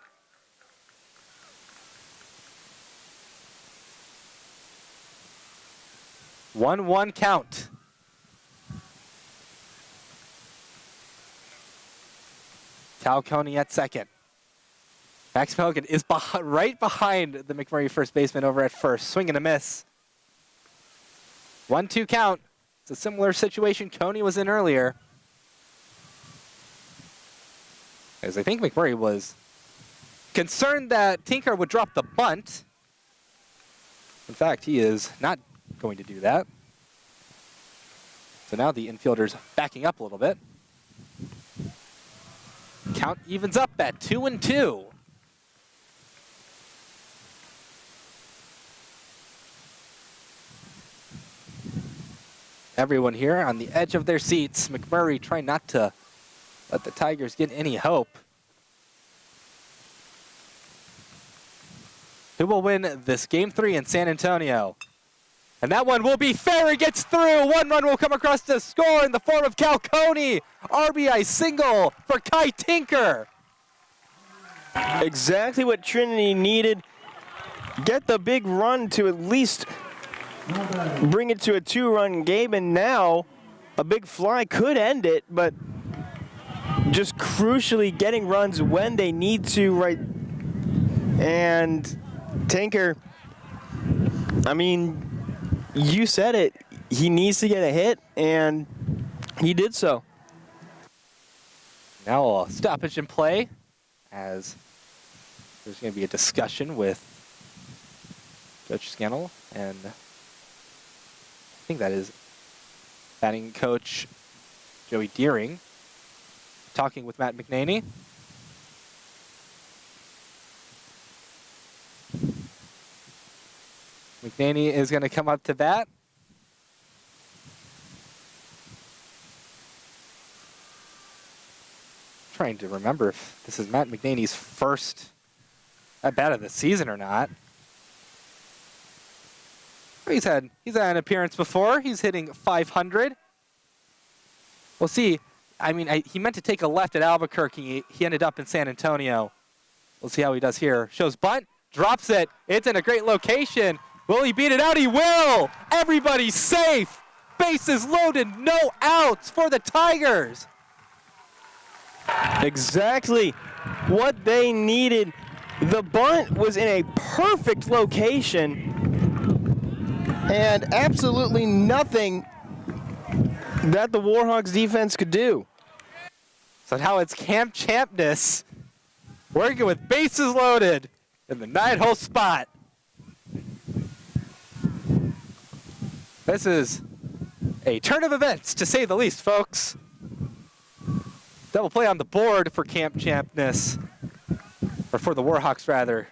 One count. Cal Coney at second. Max Milligan is right behind the McMurry first baseman over at first. Swing and a miss. 1-2 count. It's a similar situation Coney was in earlier. As I think McMurray was concerned that Tinker would drop the bunt. In fact, he is not going to do that. So now the infielder's backing up a little bit. Count evens up at 2-2. Everyone here on the edge of their seats. McMurray trying not to let the Tigers get any hope. Who will win this Game 3 in San Antonio? And that one will be fair. It gets through. One run will come across to score in the form of Cal Coney. RBI single for Kai Tinker.
Exactly what Trinity needed. Get the big run to at least bring it to a 2-run game, and now a big fly could end it, but just crucially getting runs when they need to, right? And Tinker, I mean, you said it. He needs to get a hit, and he did so.
Now a stoppage in play, as there's going to be a discussion with Coach Scannell and I think that is batting coach Joey Deering talking with Matt McNaney. McNaney is going to come up to bat. Trying to remember if this is Matt McNaney's first at bat of the season or not. He's had an appearance before. He's hitting .500. We'll see. I mean, he meant to take a left at Albuquerque. He ended up in San Antonio. We'll see how he does here. Shows bunt, drops it. It's in a great location. Will he beat it out? He will! Everybody's safe! Bases loaded, no outs for the Tigers!
Exactly what they needed. The bunt was in a perfect location and absolutely nothing that the Warhawks defense could do.
So now it's Camp Champness working with bases loaded in the 9-hole spot. This is a turn of events, to say the least, folks. Double play on the board for Camp Champness, or for the Warhawks, rather.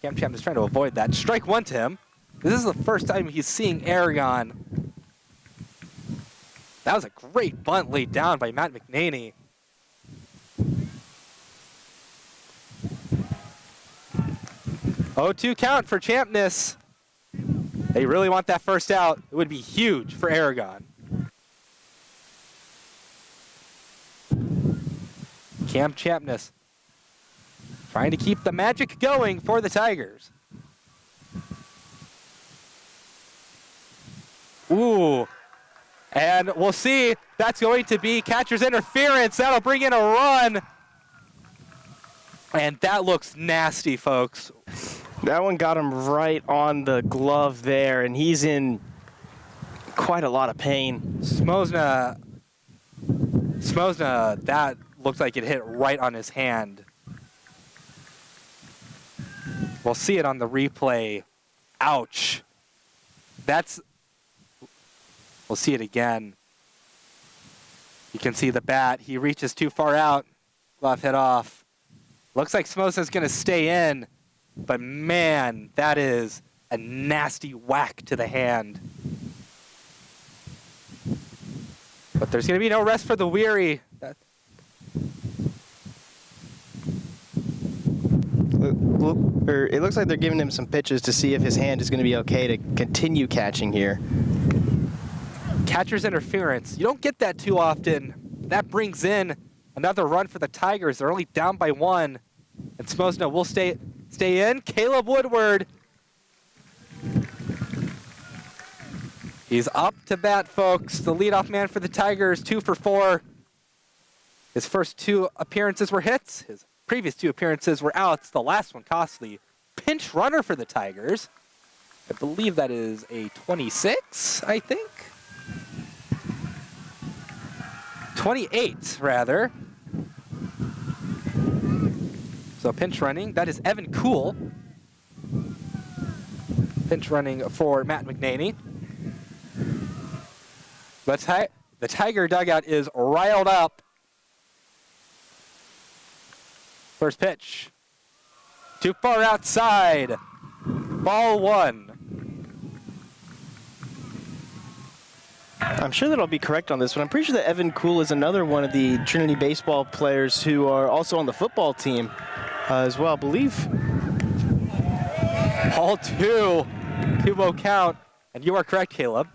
Camp Champness trying to avoid that. Strike one to him. This is the first time he's seeing Aragon. That was a great bunt laid down by Matt McNaney. Oh, 2 count for Champness. They really want that first out. It would be huge for Aragon. Camp Champness trying to keep the magic going for the Tigers. Ooh. And we'll see. That's going to be catcher's interference. That'll bring in a run. And that looks nasty, folks.
That one got him right on the glove there, and he's in quite a lot of pain.
Smosna, that looks like it hit right on his hand. We'll see it on the replay. Ouch. We'll see it again. You can see the bat. He reaches too far out. Glove hit off. Looks like Smosna's going to stay in. But man, that is a nasty whack to the hand. But there's going to be no rest for the weary.
It looks like they're giving him some pitches to see if his hand is going to be okay to continue catching here.
Catcher's interference. You don't get that too often. That brings in another run for the Tigers. They're only down by 1. And Smosna will stay in. Caleb Woodward. He's up to bat, folks. The leadoff man for the Tigers, 2 for 4. His first 2 appearances were hits. His previous 2 appearances were outs. The last one costly. Pinch runner for the Tigers. I believe that is a 26, I think. 28, rather. So pinch running, that is Evan Kuhl. Pinch running for Matt McNaney. The Tiger dugout is riled up. First pitch. Too far outside. Ball 1.
I'm sure that I'll be correct on this, but I'm pretty sure that Evan Kuhl is another one of the Trinity baseball players who are also on the football team as well, I believe.
Ball 2. 2-0 count. And you are correct, Caleb.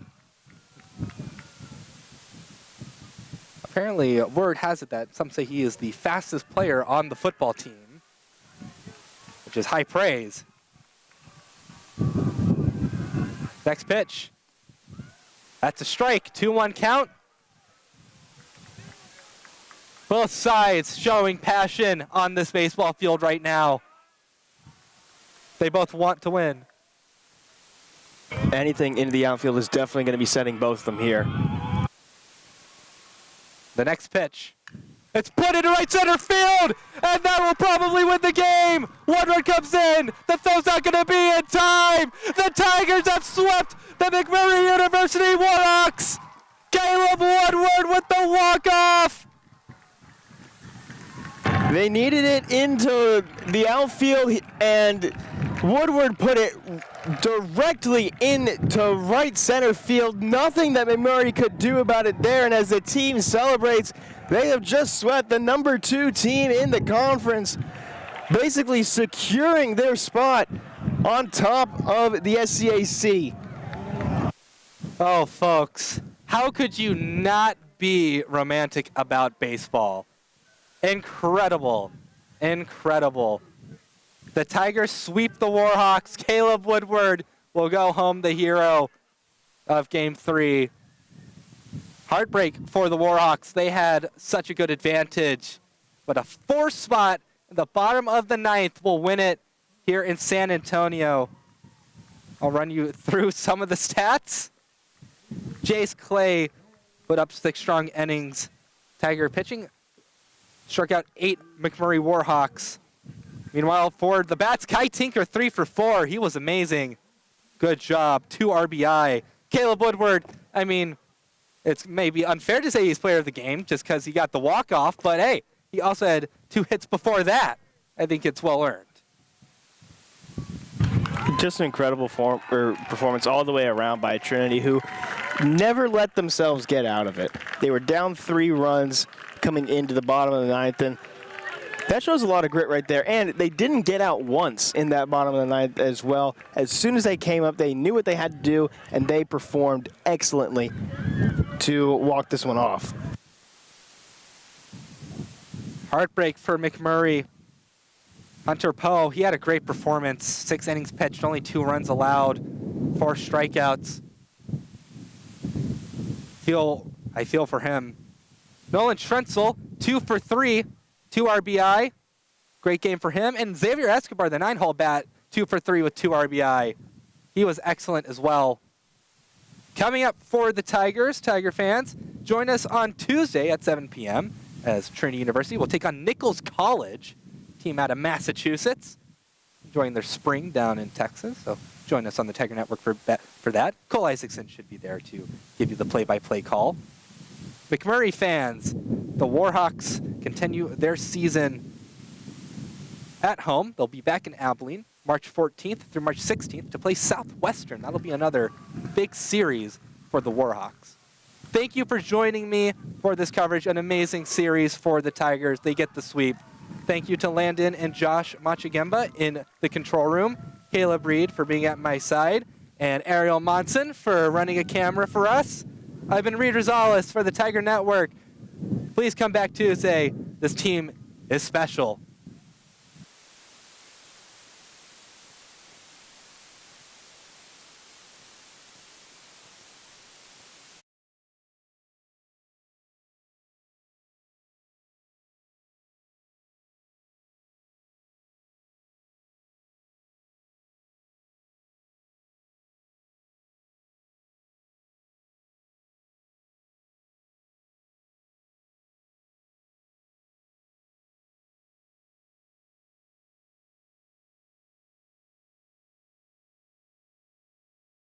Apparently, word has it that some say he is the fastest player on the football team, which is high praise. Next pitch. That's a strike. 2-1 count. Both sides showing passion on this baseball field right now. They both want to win.
Anything into the outfield is definitely going to be setting both of them here.
The next pitch. It's put into right center field, and that will probably win the game. 1 run comes in. The throw's not going to be in time. The Tigers have swept the McMurry University Warhawks. Caleb Woodward with the walk-off.
They needed it into the outfield, and Woodward put it directly into right center field. Nothing that McMurry could do about it there, and as the team celebrates, they have just swept the #2 team in the conference, basically securing their spot on top of the SCAC.
Oh, folks, how could you not be romantic about baseball? Incredible. Incredible. The Tigers sweep the Warhawks. Caleb Woodward will go home the hero of Game 3. Heartbreak for the Warhawks. They had such a good advantage. But a 4 spot in the bottom of the 9th will win it here in San Antonio. I'll run you through some of the stats. Jace Clay put up 6 strong innings. Tiger pitching struck out 8 McMurry Warhawks. Meanwhile, for the bats, Kai Tinker 3 for 4. He was amazing. Good job. 2 RBI. Caleb Woodward, I mean, it's maybe unfair to say he's player of the game just because he got the walk-off, but hey, he also had 2 hits before that. I think it's well earned.
Just an incredible performance all the way around by Trinity, who never let themselves get out of it. They were down 3 runs coming into the bottom of the 9th, and that shows a lot of grit right there. And they didn't get out once in that bottom of the 9th as well. As soon as they came up, they knew what they had to do, and they performed excellently to walk this one off.
Heartbreak for McMurry. Hunter Poe, he had a great performance. 6 innings pitched, only 2 runs allowed, 4 strikeouts. I feel for him. Nolan Schrenzel, 2 for 3, 2 RBI. Great game for him. And Xavier Escobar, the 9-hole bat, 2 for 3 with 2 RBI. He was excellent as well. Coming up for the Tigers, Tiger fans, join us on Tuesday at 7 p.m. as Trinity University will take on Nichols College, team out of Massachusetts, enjoying their spring down in Texas. So join us on the Tiger Network for that. Cole Isaacson should be there to give you the play-by-play call. McMurry fans, the Warhawks continue their season at home. They'll be back in Abilene March 14th through March 16th to play Southwestern. That'll be another big series for the Warhawks. Thank you for joining me for this coverage. An amazing series for the Tigers. They get the sweep. Thank you to Landon and Josh Machagemba in the control room, Caleb Reed for being at my side, and Ariel Monson for running a camera for us. I've been Reed Rosales for the Tiger Network. Please come back Tuesday. This team is special.